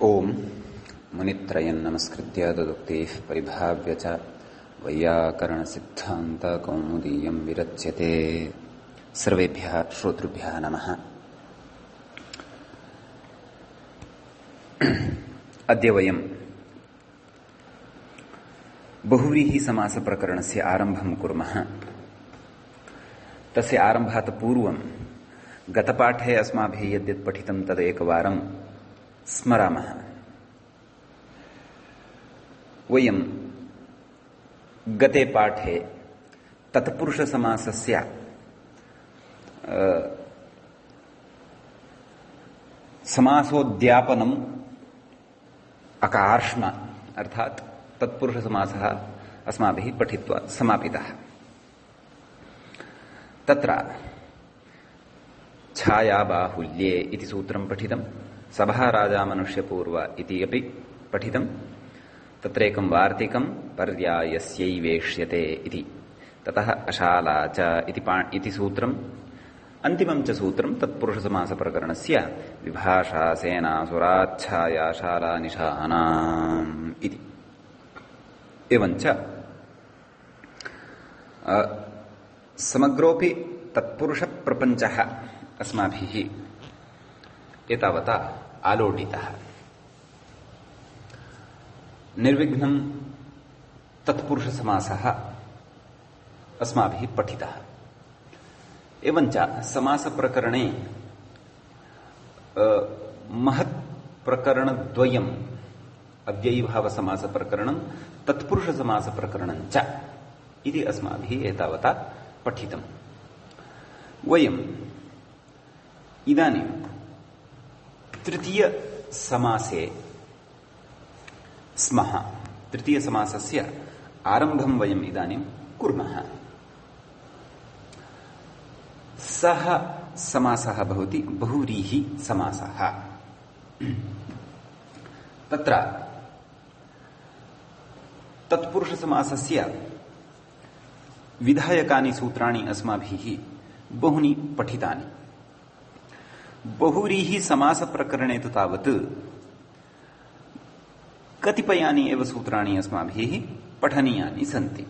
ओम मुनित्रयं नमस्कृत्य तदुक्तिः परिभाव्य च वैयाकरण सिद्धांत कौमुदीयं विरच्यते। सर्वेभ्यः श्रोतृभ्यः नमः। अद्य वयं बहुव्रीहि समास प्रकरणस्य आरम्भं कुर्मः। तस्य आरम्भात् पूर्वं गतपाठे अस्माभिः यद्यत् पठितं तदेकवारं स्मरामः। वयं गते पाठे तत्पुरुषसमासस्य समासोद्यापनम् अकार्ष्म अर्थात् तत्पुरुषसमासः अस्माभिः पठित्वा समापितः। तत्र छायाबाहुल्ये इति सूत्रं पठितं, सभा राजा मनुष्यपूर्व इति अपि पठितं। तत्रेकं वार्तिकं पर्यायस्यैवेक्ष्यते इति, ततः अशाला च इति सूत्रम्, अन्तिमं च सूत्रं तत्पुरुषसमासप्रकरणस्य विभाषा सेना सुराच्छाया शाला निशानाम् इति। एवञ्च समग्रोऽपि तत्पुरुषप्रपञ्चः अस्माभिः एतावता आलोडितः। निर्विघ्नं तत्पुरुषसमासः अस्माभिः पठितः। एवञ्च समासप्रकरणे महत्प्रकरणद्वयम्, अव्ययीभावसमासप्रकरणं तत्पुरुषसमासप्रकरणं च इति अस्माभिः एतावता पठितम्। वयम् इदानीं तृतीयसमासे स्मः। तृतीयसमासस्य आरम्भं वयम् इदानीं कुर्मः। सः समासः भवति बहुव्रीहि समासः। तत्र तत्पुरुषसमासस्य विधायकानि सूत्राणि अस्माभिः बहुनि पठितानि। बहुव्रीहि समासप्रकरणे तु तावत् कतिपयानि एव सूत्राणि अस्माभिः पठनीयानि सन्ति।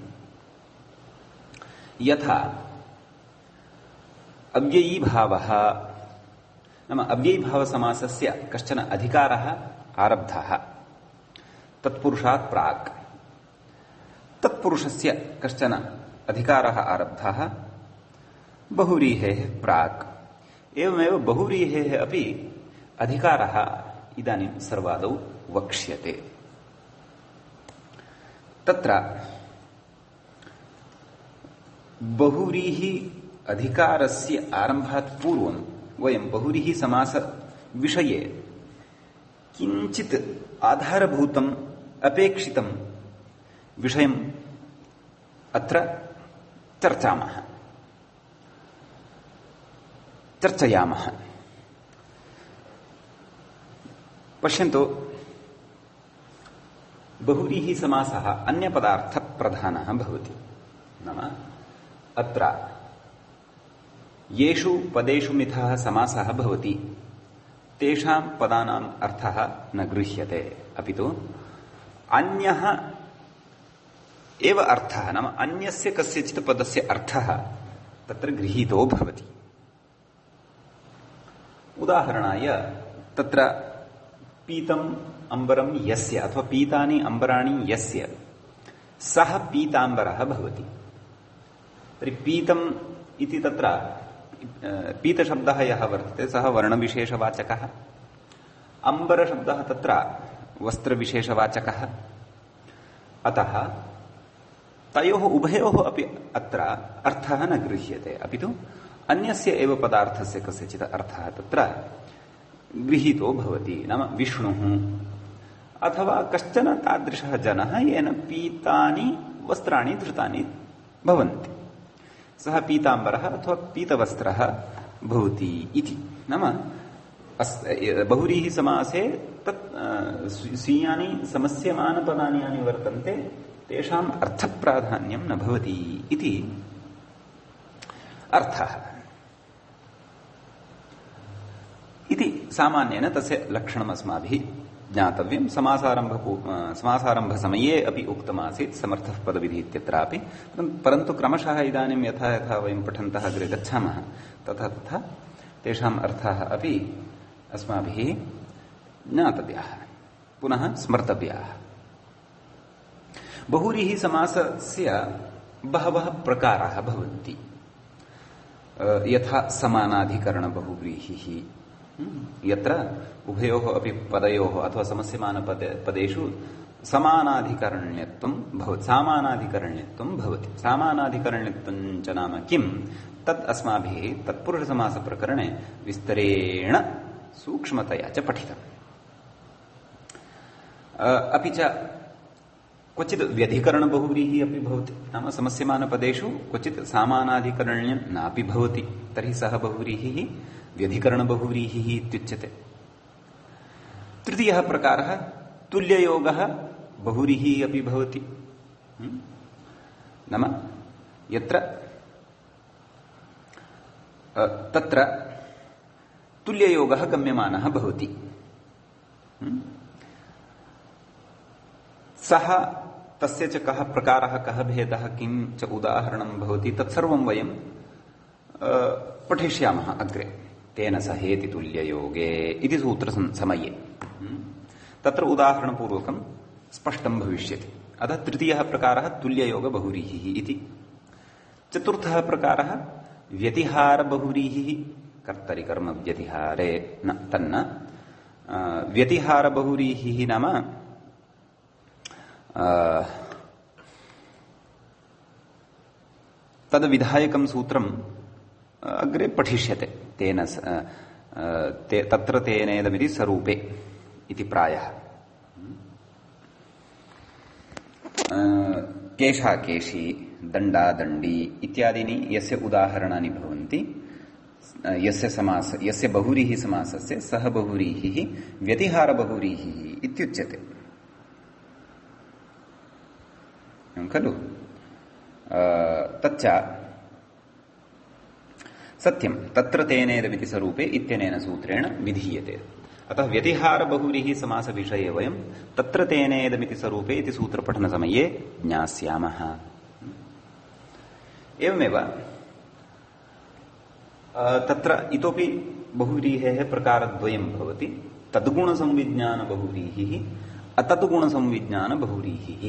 यथा अव्ययीभावः, नाम अव्ययीभावसमासस्य कश्चन अधिकारः आरब्धः तत्पुरुषात् प्राक्, तत्पुरुषस्य कश्चन अधिकारः आरब्धः बहुव्रीहेः प्राक्, एवमेव बहुव्रीहेः अपि अधिकारः इदानीं सर्वादौ वक्ष्यते। तत्र बहुव्रीहि अधिकारस्य आरम्भात् पूर्वं वयं बहुव्रीहि समासविषये किञ्चित् आधारभूतम् अपेक्षितं विषयम् अत्र चर्चयामः। पश्यन्तु, बहुव्रीहि समासः अन्यपदार्थप्रधानः भवति। नाम अत्र येषु पदेषु मिथः समासः भवति तेषां पदानाम् अर्थः न गृह्यते, अपि तु अन्यः एव अर्थः, नाम अन्यस्य कस्यचित् पदस्य अर्थः तत्र गृहीतो भवति। उदाहरणाय तत्र पीतम् अम्बरं यस्य अथवा पीतानि अम्बराणि यस्य सः पीताम्बरः भवति। तर्हि पीतम् इति तत्र पीतशब्दः यः वर्तते सः वर्णविशेषवाचकः, अम्बरशब्दः तत्र वस्त्रविशेषवाचकः। अतः तयोः उभयोः अपि अत्र अर्थः न गृह्यते, अपि तु अन्यस्य एव पदार्थस्य कस्यचित् अर्थः तत्र गृहीतो भवति। नाम विष्णुः अथवा कश्चन तादृशः जनः येन पीतानि वस्त्राणि धृतानि भवन्ति, सः पीताम्बरः अथवा पीतवस्त्रः भवति इति। नाम बहुव्रीहि समासे तत् स्वीयानि समस्यमानपदानि यानि वर्तन्ते तेषाम् अर्थप्राधान्यं न भवति इति अर्थः। इति सामान्येन तस्य लक्षणम् अस्माभिः ज्ञातव्यं। समासारम्भसमये अपि उक्तमासीत् समर्थः पदविधिः इत्यत्रापि, परन्तु क्रमशः इदानीं यथा यथा वयं पठन्तः अग्रे गच्छामः तथा तथा तेषाम् अर्थाः अपि अस्माभिः ज्ञातव्याः, पुनः स्मर्तव्याः। बहुव्रीहि समासस्य बहवः प्रकाराः भवन्ति, यथा समानाधिकरणबहुव्रीहिः, यत्र उभयोः अपि पदयोः अथवा समस्यमानपदेषु समानाधिकरण्यत्वं भवति, सामानाधिकरण्यत्वं भवति। सामानाधिकरण्यत्वं च नाम किं, तत् अस्माभिः तत्पुरुषसमासप्रकरणे विस्तरेण सूक्ष्मतया च पठितम्। अपि च क्वचित् व्यधिकरणबहुव्रीहिः अपि भवति, नाम समस्यमानपदेषु क्वचित् सामानाधिकरण्यं नापि भवति, तर्हि सः बहुव्रीहिः व्यधिकरणबहुव्रीहिः इत्युच्यते। तृतीयः प्रकारः तुल्ययोगः बहुव्रीहिः अपि भवति, नाम यत्र तत्र तुल्ययोगः गम्यमानः भवति, सः तस्य च कः प्रकारः, कः भेदः, किं च उदाहरणं भवति, तत्सर्वं वयं पठिष्यामः अग्रे। तेन सहेति तुल्ययोगे इति सूत्रसमये तत्र उदाहरणपूर्वकं स्पष्टं भविष्यति। अतः तृतीयः प्रकारः तुल्ययोगबहुव्रीहिः इति। चतुर्थः प्रकारः व्यतिहारबहुव्रीहिः, कर्तरिकर्मव्यतिहारे न तन्न। व्यतिहारबहुव्रीहिः नाम तद्विधायकं सूत्रम् अग्रे पठिष्यते। तेन तत्र तेनेदमिति स्वरूपे इति प्रायः। केशाकेशी, दण्डादण्डी इत्यादीनि यस्य उदाहरणानि भवन्ति, यस्य बहुव्रीहि समासस्य सः बहुव्रीहिः व्यतिहारबहुव्रीहिः इत्युच्यते खलु। तच्च सत्यं तत्र तेनेदमिति स्वरूपे इत्यनेन सूत्रेण विधीयते। अतः व्यतिहारबहुव्रीहि समासविषये वयं तत्र तेनेदमिति स्वरूपे इति सूत्रपठनसमये ज्ञास्यामः। एवमेव तत्र इतोपि बहुव्रीहेः प्रकारद्वयं भवति, तद्गुणसंविज्ञानबहुव्रीहिः, अतद्गुणसंविज्ञानबहुव्रीहिः।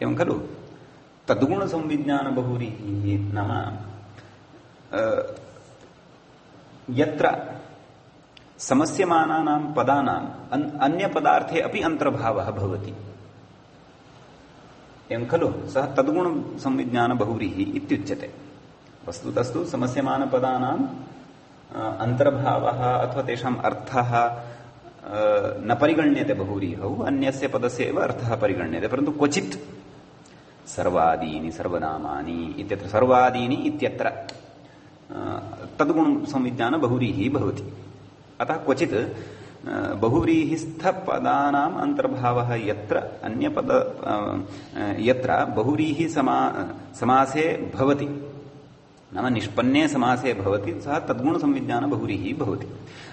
एवं खलु। तद्गुणसंविज्ञानबहुव्रीहिः नाम यत्र समस्यमानानां पदानाम् अन्यपदार्थे अपि अन्तर्भावः भवति, एवं खलु, सः तद्गुणसंविज्ञानबहुव्रीहिः इत्युच्यते। वस्तुतस्तु समस्यमानपदानाम् अन्तर्भावः अथवा तेषाम् अर्थः न परिगण्यते बहुव्रीहौ, अन्यस्य पदस्य एव अर्थः परिगण्यते, परन्तु क्वचित् सर्वादीनि सर्वनामानि इत्यत्र सर्वादीनि इत्यत्र तद्गुणसंविज्ञानबहुव्रीहिः भवति। अतः क्वचित् बहुव्रीहिस्थपदानाम् अन्तर्भावः यत्र अन्यपद यत्र बहुव्रीहि समासे भवति, नाम निष्पन्ने समासे भवति, सः तद्गुणसंविज्ञानबहुव्रीहिः भवति।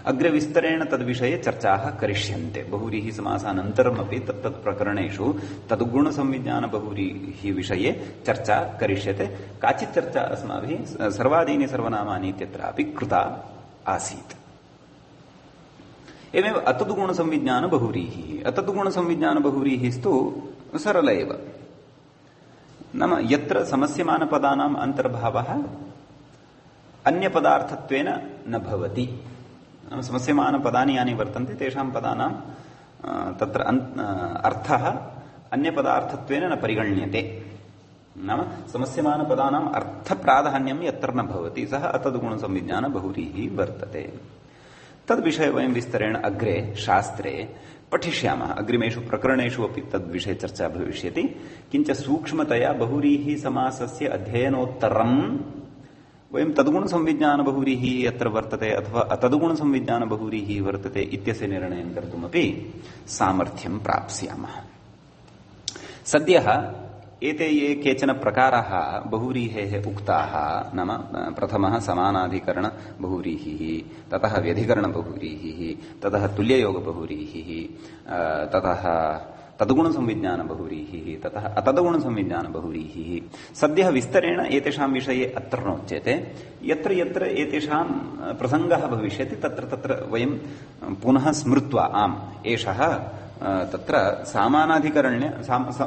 अग्रे विस्तरेण तद्विषये चर्चाः करिष्यन्ते। बहुव्रीहि समासानन्तरमपि तत्तत् प्रकरणेषु तद्गुणसंविज्ञानबहुव्रीहिः विषये चर्चा करिष्यते। काचित् चर्चा अस्माभिः सर्वादीनि सर्वनामानि इत्यत्रापि कृता आसीत्। एवमेव अतद्गुणसंविज्ञानबहुव्रीहिः। अतद्गुणसंविज्ञानबहुव्रीहिस्तु सरल एव, नाम यत्र समस्यमानपदानाम् अन्तर्भावः अन्यपदार्थत्वेन न भवति, नाम समस्यमानपदानि यानि वर्तन्ते तेषां पदानां तत्र अर्थः अन्यपदार्थत्वेन न परिगण्यते, नाम समस्यमानपदानाम् अर्थप्राधान्यं यत्र न भवति सः अतद्गुणसंविज्ञानबहुव्रीहिः वर्तते। तद्विषये वयं विस्तरेण अग्रे शास्त्रे पठिष्यामः। अग्रिमेषु प्रकरणेषु अपि तद्विषये चर्चा भविष्यति। किञ्च सूक्ष्मतया बहुव्रीहि समासस्य अध्ययनोत्तरं वयं तद्गुणसंविज्ञानबहुव्रीहिः यत्र वर्तते अथवा अतद्गुणसंविज्ञानबहुव्रीहिः वर्तते इत्यस्य निर्णयं कर्तुमपि सामर्थ्यं प्राप्स्यामः। सद्यः एते ये केचन प्रकाराः बहुव्रीहेः उक्ताः नाम प्रथमः समानाधिकरण बहुव्रीहिः, ततः व्यधिकरण बहुव्रीहिः, ततः तुल्ययोग बहुव्रीहिः, ततः तद्गुण संविज्ञान बहुव्रीहिः, ततः अतद्गुण संविज्ञान बहुव्रीहिः। सद्यः विस्तरेण एतेषां विषये अत्र नोच्यते। यत्र यत्र एतेषां प्रसङ्गः भविष्यति तत्र तत्र वयं पुनः स्मृत्वा आम् एषः तत्र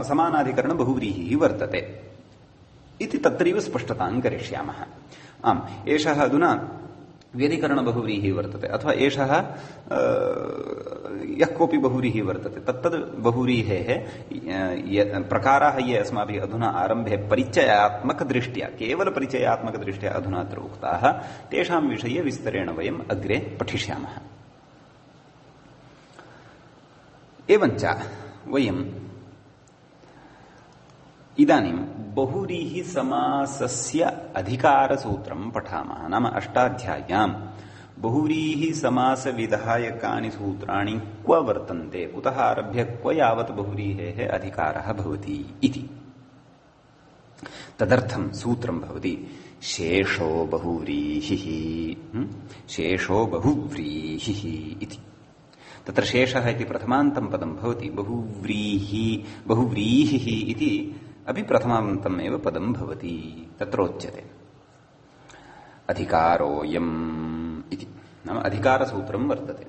समानाधिकरण बहुव्रीहिः वर्तते इति तत्रैव स्पष्टतां करिष्यामः। आम् एषः अधुना व्यधिकरण बहुव्रीहिः वर्तते अथवा एषः यः कोऽपि बहुव्रीहिः वर्तते तत्तद् बहुव्रीहेः प्रकाराः ये अस्माभिः अधुना आरम्भे परिचयात्मकदृष्ट्या केवलपरिचयात्मकदृष्ट्या अधुना अत्र उक्ताः तेषां विषये विस्तरेण वयम् अग्रे पठिष्यामः। एवञ्च वयम् इदानीं बहुव्रीहि समासस्य अधिकारसूत्रं पठामः। नाम अष्टाध्याय्यां बहुव्रीहि समास विधायकानि सूत्राणि क्व वर्तन्ते, कुतः आरभ्य क्व यावत् बहुव्रीहेः अधिकारः भवति इति। तदर्थं सूत्रं भवति शेषो बहुव्रीहिः, शेषो बहुव्रीहिः इति। तत्र शेषः इति प्रथमान्तं पदं भवति, बहुव्रीहिः इति अपि प्रथमान्तम् एव पदं भवति। तत्रोच्यते अधिकारोऽयम् इति, नाम अधिकारसूत्रं वर्तते।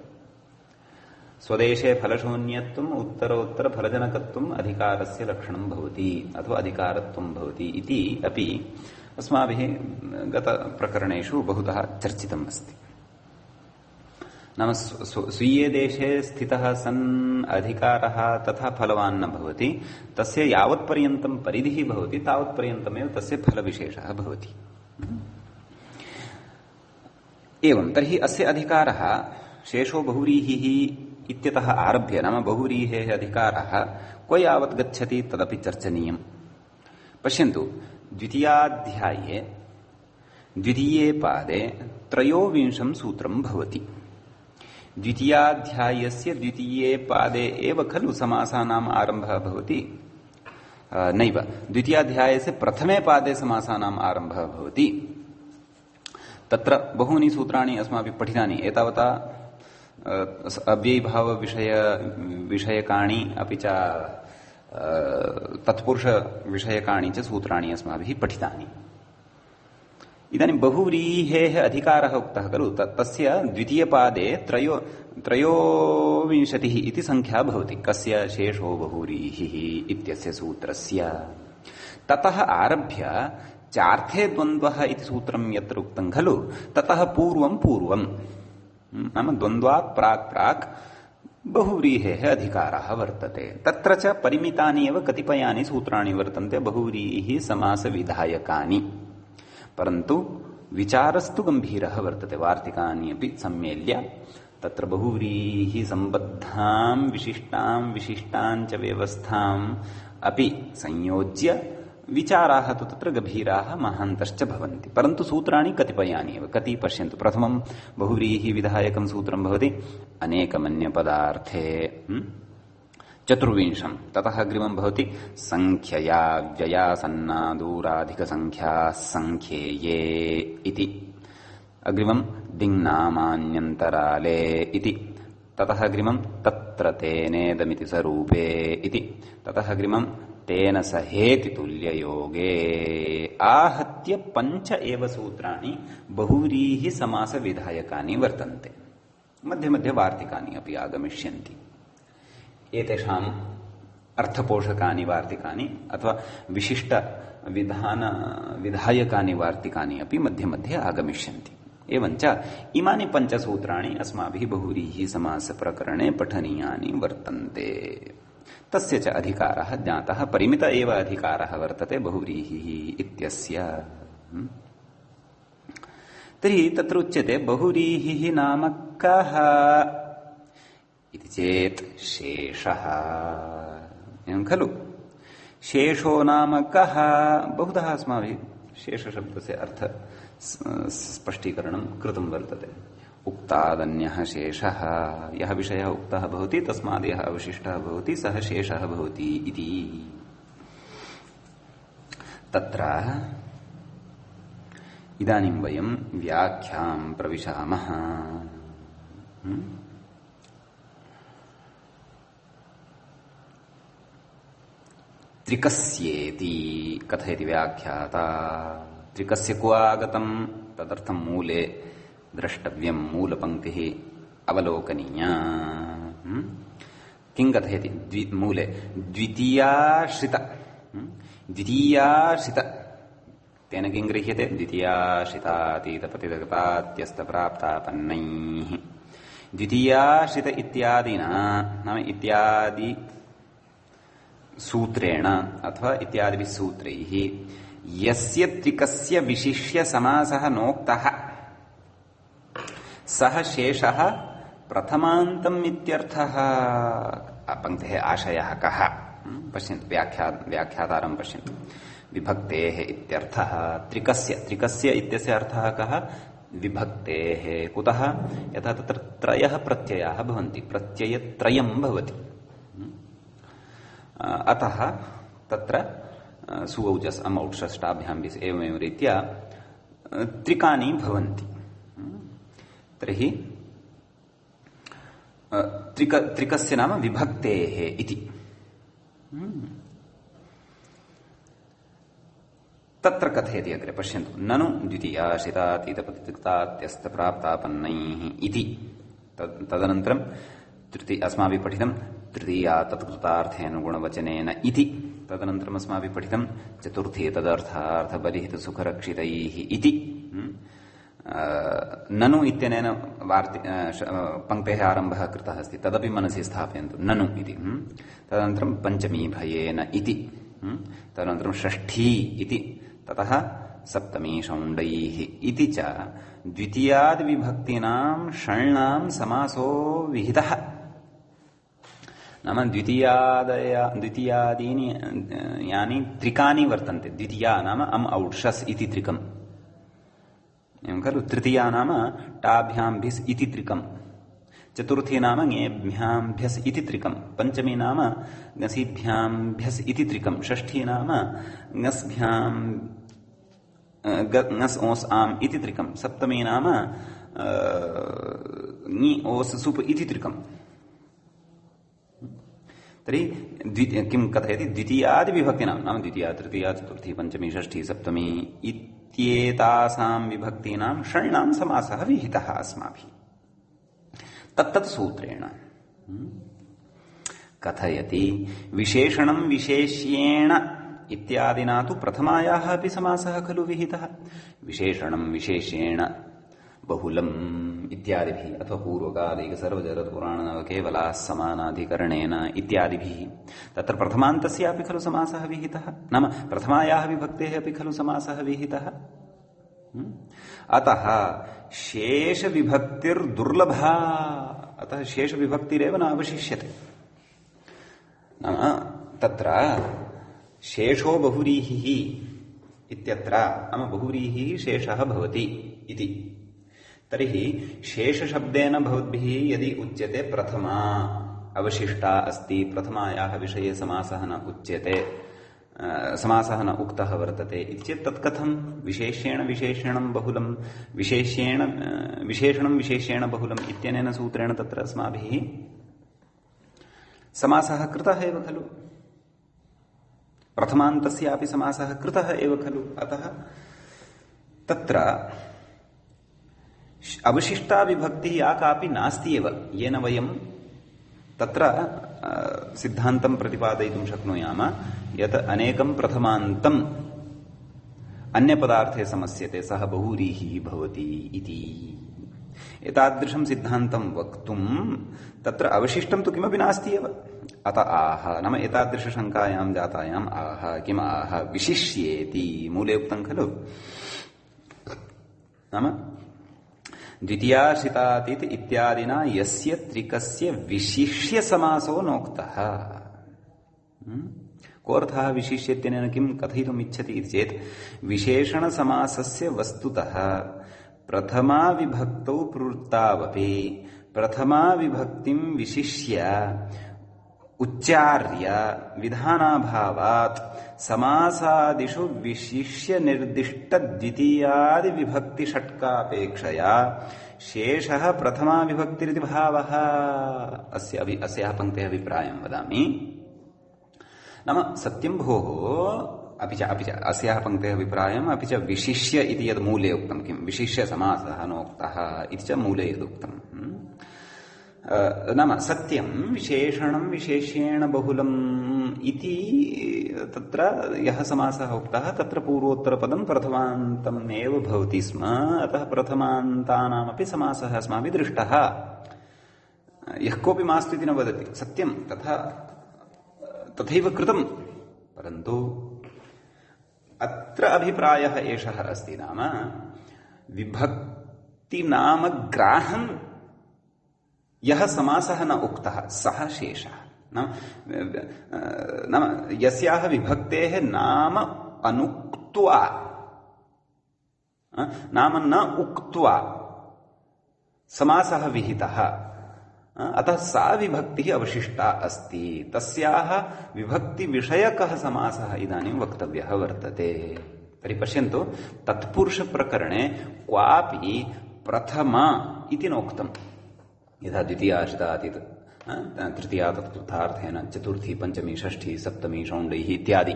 स्वदेशे फलशून्यत्वम् उत्तरोत्तरफलजनकत्वम् अधिकारस्य लक्षणं भवति अथवा अधिकारत्वं भवति इति अपि अस्माभिः गतप्रकरणेषु बहुधा चर्चितम् अस्ति। नाम स्वीये देशे स्थितः सन् अधिकारः तथा फलवान् न भवति, तस्य यावत्पर्यन्तं परिधिः भवति तावत्पर्यन्तमेव तस्य फलविशेषः भवति। एवं तर्हि अस्य अधिकारः शेषो बहुव्रीहिः इत्यतः आरभ्य नाम बहुव्रीहेः अधिकारः क्व यावत् गच्छति तदपि चर्चनीयम्। पश्यन्तु, द्वितीयाध्याये द्वितीये पादे त्रयोविंशं सूत्रं भवति। द्वितीयाध्यायस्य द्वितीये पादे एव खलु समासानाम् आरम्भः भवति? नैव, द्वितीयाध्यायस्य प्रथमे पादे समासानाम् आरम्भः भवति। तत्र बहूनि सूत्राणि अस्माभिः पठितानि, एतावता अव्ययीभावविषयकाणि अपि च तत्पुरुषविषयकाणि च सूत्राणि अस्माभिः पठितानि। इदानीं बहुव्रीहेः अधिकारः उक्तः खलु, तस्य द्वितीयपादे त्रयोविंशतिः इति संख्या भवति। कस्य? शेषो बहुव्रीहिः इत्यस्य सूत्रस्य। ततः आरभ्य चार्थे द्वन्द्वः इति सूत्रं यत्र उक्तं खलु, ततः पूर्वं नाम द्वन्द्वात् प्राक् बहुव्रीहेः अधिकारः वर्तते। तत्र च परिमितानि एव कतिपयानि सूत्राणि वर्तन्ते बहुव्रीहि समासविधायकानि, परन्तु विचारस्तु गम्भीरः वर्तते। वार्तिकानि अपि सम्मेल्य तत्र बहुव्रीहि सम्बद्धां विशिष्टां च व्यवस्थाम् अपि संयोज्य विचाराः तु तत्र गभीराः महान्तश्च भवन्ति। परन्तु सूत्राणि कतिपयानि एव। कति? पश्यन्तु, प्रथमं बहुव्रीहि विधायकं सूत्रं भवति अनेकमन्यपदार्थे चतुर्विंशं। ततः अग्रिमं भवति संख्यया व्ययासन्ना दूराधिकसंख्या संख्येये इति। अग्रिमं दिङ्नामान्यन्तराले इति। ततः अग्रिमं तत्र तेनेदमिति स्वरूपे इति। ततः अग्रिमं तेन सहेति तुल्ययोगे। आहत्य पञ्च एव सूत्राणि बहुव्रीहि समासविधायकानि वर्तन्ते। मध्ये मध्ये वार्तिकानि अपि आगमिष्यन्ति। एतेषाम् अर्थपोषकानि वार्तिकानि अथवा विशिष्ट विधायकानि वार्तिकानि अपि मध्ये मध्ये आगमिष्यन्ति। एवञ्च इमानि पञ्चसूत्राणि अस्माभिः बहुव्रीहि समासप्रकरणे पठनीयानि वर्तन्ते। तस्य च अधिकारः ज्ञातः, परिमित एव अधिकारः वर्तते बहुव्रीहिः इत्यस्य। तर्हि तत्र उच्यते बहुव्रीहिः नाम कः इति चेत् शेषः। एवं खलु, शेषो नाम कः? बहुधा अस्माभिः शेषशब्दस्य अर्थ स्पष्टीकरणं कृतं वर्तते। उक्तादन्यः शेषः, यः विषयः उक्तः भवति तस्माद् यः अवशिष्टः भवति सः शेषः भवति इति। तत्र इदानीं वयं व्याख्यां प्रविशामः। त्रिकस्येति कथयति व्याख्याता। त्रिकस्य क्व आगतं तदर्थं मूले द्रष्टव्यं, मूलपङ्क्तिः अवलोकनीया। किं कथयति मूले? द्वितीयाश्रित तेन किं गृह्यते? द्वितीयाश्रितातीतपतितगतात्यस्तप्राप्तापन्नैः। द्वितीयाश्रित इत्यादिना, नाम इत्यादि सूत्रेण अथवा इत्यादिभिः सूत्रैः यस्य त्रिकस्य विशिष्य समासः नोक्तः सः शेषः प्रथमान्तम् इत्यर्थः। पङ्क्तेः आशयः कः? पश्यन्तु, व्याख्यातारं पश्यन्तु। विभक्तेः इत्यर्थः त्रिकस्य इत्यस्य अर्थः कः? विभक्तेः। कुतः? यथा तत्र त्रयः प्रत्ययाः भवन्ति, प्रत्ययत्रयं भवति। अतः तत्र सुऔजस् अमौक्षष्टाभ्यां एवमेव रीत्या त्रिकानि भवन्ति। तर्हि त्रिकस्य नाम विभक्तेः इति। तत्र कथयति अग्रे, पश्यन्तु। ननु द्वितीयाश्रितातीतपतितगतात्यस्तप्राप्तापन्नैः इति। तदनन्तरं अस्माभिः पठितं तृतीया तत्कृतार्थेऽनुगुणवचनेन इति। तदनन्तरम् अस्माभिः पठितं चतुर्थी तदर्थार्थबलिहितसुखरक्षितैः इति। ननु इत्यनेन पङ्क्तेः आरम्भः कृतः अस्ति, तदपि मनसि स्थापयन्तु, ननु इति। तदनन्तरं पञ्चमी भयेन इति। तदनन्तरं षष्ठी इति। ततः सप्तमी शौण्डैः इति च द्वितीयादिविभक्तीनां षण्णां समासो विहितः। नाम द्वितीयादीनि यानि त्रिकानि वर्तन्ते। द्वितीया नाम अम् औषस् इति त्रिकम्, एवं खलु। तृतीया नाम टाभ्याम्भिस् इति त्रिकम्। चतुर्थी नाम ङेभ्याम्भ्यस् इति त्रिकम्। पञ्चमी नाम ङसीभ्याम्भ्यस् इति त्रिकम्। षष्ठी नाम ङस् ओस् आम् इति त्रिकम्। सप्तमी नाम ङि ओस् सुप् इति त्रिकम्। तर्हि किं कथयति? द्वितीयादिविभक्तीनां, नाम द्वितीया तृतीया चतुर्थी पञ्चमी षष्ठी सप्तमी इत्येतासां विभक्तीनां षण्णां समासः विहितः अस्माभिः तत्तत् सूत्रेण। कथयति विशेषणं विशेष्येण इत्यादिना तु प्रथमायाः अपि समासः खलु विहितः। विशेषणं विशेष्येण बहुलम् इत्यादिभिः अथवा पूर्वकालिक सर्वजगत्पुराणनवकेवलाः समानाधिकरणेन इत्यादिभिः तत्र प्रथमान्तस्यापि खलु समासः विहितः। नाम प्रथमायाः विभक्तेः अपि खलु समासः विहितः। अतः शेषविभक्तिर्दुर्लभा। अतः शेषविभक्तिरेव न अवशिष्यते। नाम तत्र शेषो बहुव्रीहिः इत्यत्र नाम बहुव्रीहिः शेषः भवति इति। तर्हि शेषशब्देन भवद्भिः यदि उच्यते प्रथमा अवशिष्टा अस्ति, प्रथमायाः विषये समासः न उच्यते, समासः न उक्तः वर्तते इति चेत् तत्कथं? विशेष्येण विशेषणं बहुलं, विशेषणं विशेष्येण बहुलम् इत्यनेन सूत्रेण तत्र अस्माभिः समासः कृतः एव खलु। प्रथमान्तस्यापि समासः कृतः एव खलु। अतः तत्र अवशिष्टा विभक्तिः या कापि नास्ति एव, येन वयं तत्र सिद्धान्तं प्रतिपादयितुं शक्नुयाम यत् अनेकं प्रथमान्तम् अन्यपदार्थे समस्यते सः बहुव्रीहिः भवति इति। एतादृशं सिद्धान्तं वक्तुं तत्र अवशिष्टं तु किमपि नास्ति एव। अत आह, नाम एतादृशशङ्कायां जातायाम् आह, किम् आह? विशिष्येति मूले उक्तं खलु। नाम द्वितीयाश्रितातीत इत्यादिना यस्य त्रिकस्य विशिष्य समासो नोक्तः। कोऽर्थः विशिष्यत्यनेन किं कथयितुम् इच्छति इति चेत् विशेषणसमासस्य वस्तुतः प्रथमा विभक्तौ प्रवृत्तावपि प्रथमा विभक्तिं विशिष्य उच्चार्य विधानाभावात् समासादिषु विशिष्य निर्दिष्ट द्वितीयादि विभक्ति षट्कापेक्षया शेषः प्रथमा विभक्तिरिति भावः। अस्याः पंक्तेः अभिप्रायं वदामि। नाम सत्यं भोः, अपि च अस्याः पंक्तेः अभिप्रायम् अपि च विशिष्य इति यद् मूले उक्तं, किं विशिष्य समासः नोक्तः इति च मूले यदुक्तम्। नाम सत्यं विशेषणं विशेष्येण बहुलम् इति तत्र यः समासः उक्तः तत्र पूर्वोत्तरपदं प्रथमान्तम् एव भवति स्म। अतः प्रथमान्तानामपि समासः अस्माभिः दृष्टः। यः कोऽपि मास्तु इति न वदति, सत्यं तथैव कृतम्, परन्तु अत्र अभिप्रायः एषः अस्ति। नाम विभक्तिनामग्राहं यः समासः न उक्तः सः शेषः। नाम यस्याः विभक्तेः नाम अनुक्त्वा, नाम न उक्त्वा समासः विहितः, अतः सा विभक्तिः अवशिष्टा अस्ति। तस्याः विभक्तिविषयकः समासः इदानीं वक्तव्यः वर्तते। तर्हि पश्यन्तु, तत्पुरुषप्रकरणे क्वापि प्रथमा इति नोक्तम्। यथा द्वितीयाश्रितातीत, तृतीया तत्कृतार्थेन, चतुर्थी पंचमी षष्ठी सप्तमी षौण्डैः इत्यादि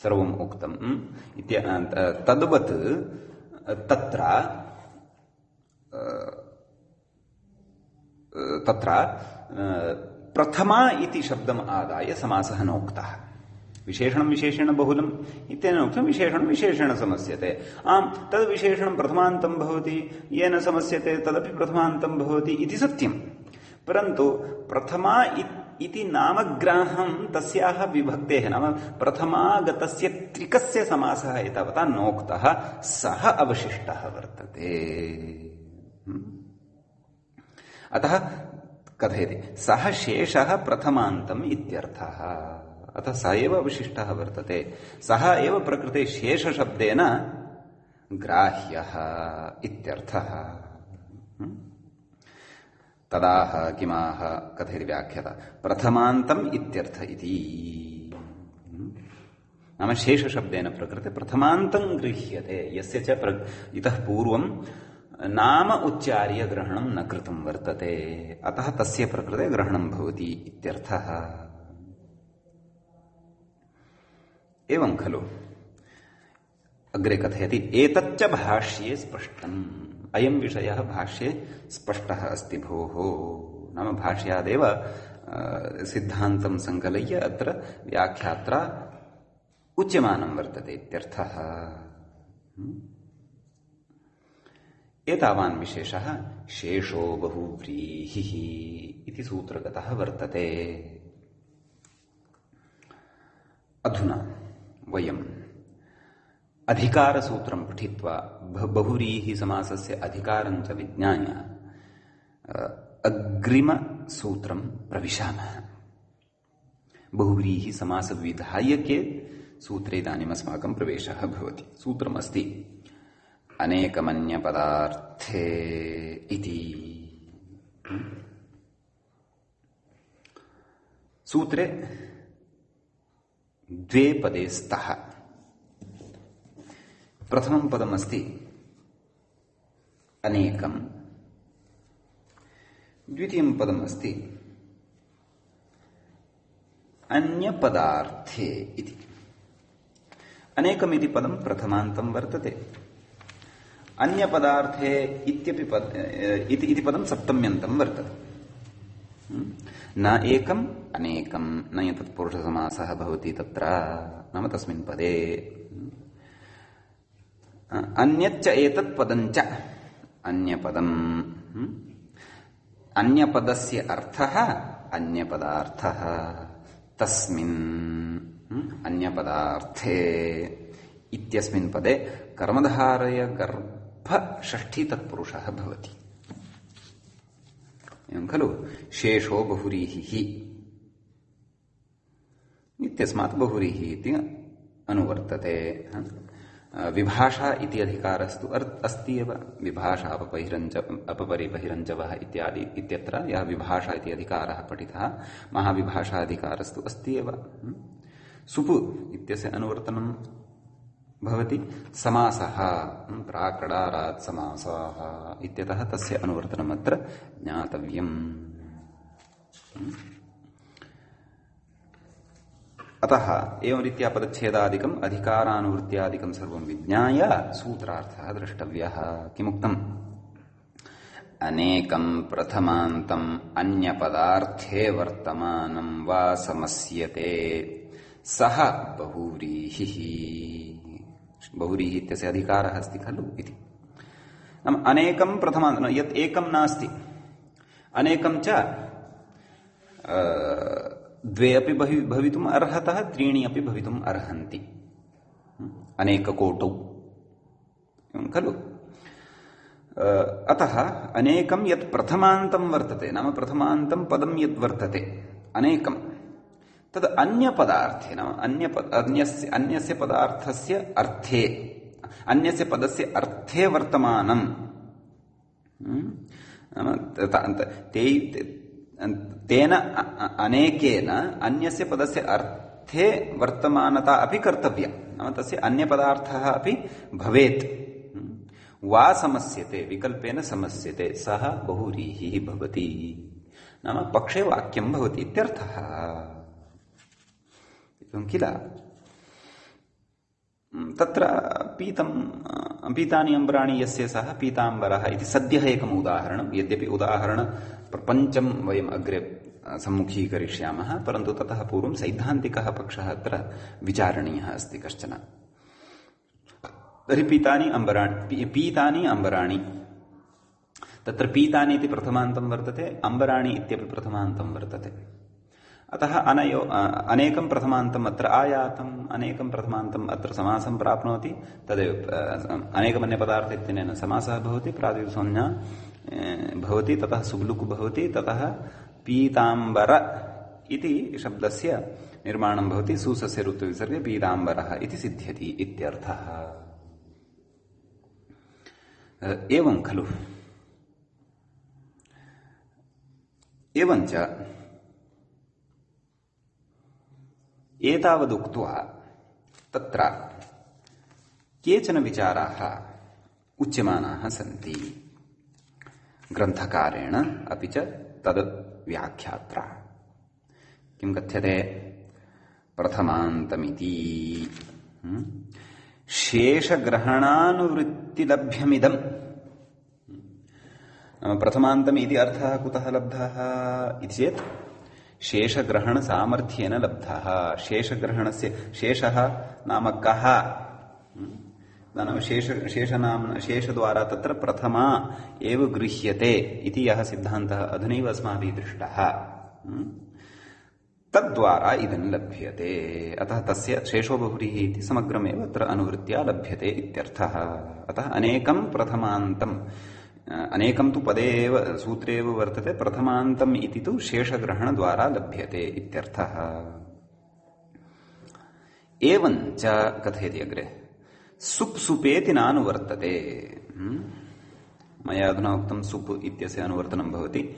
सर्वम् उक्तम्। तद्वत् तत्र प्रथमा इति शब्दम् आदाय समासः नोक्तः। विशेषणं विशेषेण बहुलम् इत्यनेन उक्तं, विशेषणं विशेषेण समस्यते। आम्, तद् विशेषणं प्रथमान्तं भवति, येन समस्यते तदपि प्रथमान्तं भवति इति सत्यम्। परन्तु प्रथमा इति नामग्राहं तस्याः विभक्तेः, नाम प्रथमागतस्य त्रिकस्य समासः एतावता नोक्तः, सः अवशिष्टः वर्तते। अतः कथयति सः शेषः प्रथमान्तम् इत्यर्थः। अतः स एव अवशिष्टः वर्तते, सः एव प्रकृते शेषशब्देन ग्राह्यः इत्यर्थः। तदाह किमाह कथयति व्याख्याता प्रथमान्तम् इत्यर्थ इति। नाम शेषशब्देन प्रकृते प्रथमान्तं गृह्यते, यस्य च इतः पूर्वं नाम उच्चार्य ग्रहणं न कृतं वर्तते, अतः तस्य प्रकृते ग्रहणं भवति इत्यर्थः। एवं खलु अग्रे कथयति एतच्च भाष्ये स्पष्टम्। अयं विषयः भाष्ये स्पष्टः अस्ति भोः। नाम भाष्यादेव सिद्धान्तं संकलय्य अत्र व्याख्यात्रा उच्यमानं वर्तते इत्यर्थः। एतावान् विशेषः शेषो बहुव्रीहिः इति सूत्रगतः वर्तते। अधुना वयम् अधिकारसूत्रं पठित्वा बहुव्रीहि समासस्य अधिकारं च विज्ञाय अग्रिमसूत्रं प्रविशामः। बहुव्रीहि समासविधायके सूत्रे इदानीम् अस्माकं प्रवेशः भवति। सूत्रमस्ति अनेकमन्यपदार्थे इति। सूत्रे द्वे पदे स्तः। प्रथमं पदमस्ति अनेकं, द्वितीयं पदमस्ति अन्यपदार्थे इति। अनेकम् इति पदं प्रथमान्तं वर्तते, अन्यपदार्थे इति पदं सप्तम्यन्तं वर्तते। न एकम् अनेकं न तत्पुरुषसमासः भवति तत्र, नाम तस्मिन् पदे। अन्यच्च एतत् पदञ्च, अन्यपदम्, अन्यपदस्य अर्थः अन्यपदार्थः, तस्मिन् अन्यपदार्थे इत्यस्मिन् पदे कर्मधारय गर्भ षष्ठी तत्पुरुषः भवति। एवं खलु शेषो बहुव्रीहिः इत्यस्मात् बहुव्रीहि इति अनुवर्तते। विभाषा इति अधिकारस्तु अस्ति एव। विभाषा अपपरिबहिरञ्जवः इत्यादि इत्यत्र यः विभाषा इति अधिकारः पठितः, महाविभाषा अधिकारस्तु अस्ति एव। सुप् इत्यस्य अनुवर्तनं भवति समासः, प्राकडारात् समासः इत्यतः तस्य अनुवर्तनम् अत्र ज्ञातव्यम्। अतः एवं रीत्या पदच्छेदादिकम् अधिकारानुवृत्त्यादिकं सर्वं विज्ञाय सूत्रार्थः द्रष्टव्यः। किमुक्तम्? अनेकं प्रथमान्तम् अन्यपदार्थे वर्तमानं वा समस्यते सः बहुव्रीहिः। बहुव्रीहि इत्यस्य अधिकारः अस्ति खलु इति। नाम अनेकं प्रथमान्तं, यत् एकं नास्ति, अनेकं च द्वे अपि भवितुम् अर्हतः, त्रीणि अपि भवितुम् अर्हन्ति। अनेककोटौ खलु। अतः अनेकं यत् प्रथमान्तं वर्तते, नाम प्रथमान्तं पदं यद् वर्तते अनेकं, तद् अन्यपदार्थे, नाम अन्यस्य पदार्थस्य अर्थे, अन्यस्य पदस्य अर्थे वर्तमानं, तेन अनेकेन अन्यस्य पदस्य अर्थे वर्तमानता अपि कर्तव्या, नाम तस्य अन्यपदार्थः अपि भवेत्। वा समस्यते, विकल्पेन समस्यते, सः बहुव्रीहिः भवति, नाम पक्षे वाक्यं भवति इत्यर्थः। किल तत्र पीतानि अम्बराणि यस्य सः पीताम्बरः इति सद्यः एकम् उदाहरणं। यद्यपि उदाहरण प्रपञ्चं वयम् अग्रे सम्मुखीकरिष्यामः, परन्तु ततः पूर्वं सैद्धान्तिकः पक्षः अत्र विचारणीयः अस्ति कश्चन। तर्हि पीतानि अम्बराणि, तत्र पीतानि इति प्रथमान्तं वर्तते, अम्बराणि इत्यपि प्रथमान्तं वर्तते। अतः अनेकं प्रथमान्तम् अत्र आयातम्, अनेकं प्रथमान्तम् अत्र समासं प्राप्नोति, तदेव अनेकमन्यपदार्थ इत्यनेन समासः भवति, प्रातिपदिकसंज्ञा भवति, ततः सुब्लुक् भवति, ततः पीताम्बर इति शब्दस्य निर्माणं भवति, सूसस्य ऋत्वविसर्गे पीताम्बरः इति सिद्ध्यति इत्यर्थः। एवं खलु। एवञ्च एतावदुक्त्वा तत्र केचन विचाराः उच्यमानाः सन्ति ग्रन्थकारेण, अपि च तद् व्याख्यात्रा। किं कथ्यते? प्रथमान्तमिति शेषग्रहणानुवृत्तिलभ्यमिदम्। प्रथमान्तम् इति अर्थः कुतः लब्धः इति चेत् शेषग्रहणसामर्थ्येन लब्धः। शेषग्रहणस्य शेषः नाम कः? नाम शेषद्वारा तत्र प्रथमा एव गृह्यते इति यः सिद्धान्तः अधुनैव अस्माभिः दृष्टः, तद्वारा इदं लभ्यते। अतः तस्य शेषो बहुव्रीः इति समग्रमेव अत्र अनुवृत्त्या लभ्यते इत्यर्थः। अतः अनेकं प्रथमान्तम्, अनेकं तु पदे एव सूत्रे एव वर्तते, प्रथमान्तम् इति तु शेषग्रहणद्वारा लभ्यते इत्यर्थः। एवञ्च कथयति अग्रे, सुप् सुपेति नानुवर्तते। मया अधुना उक्तं सुप् इत्यस्य अनुवर्तनं भवति,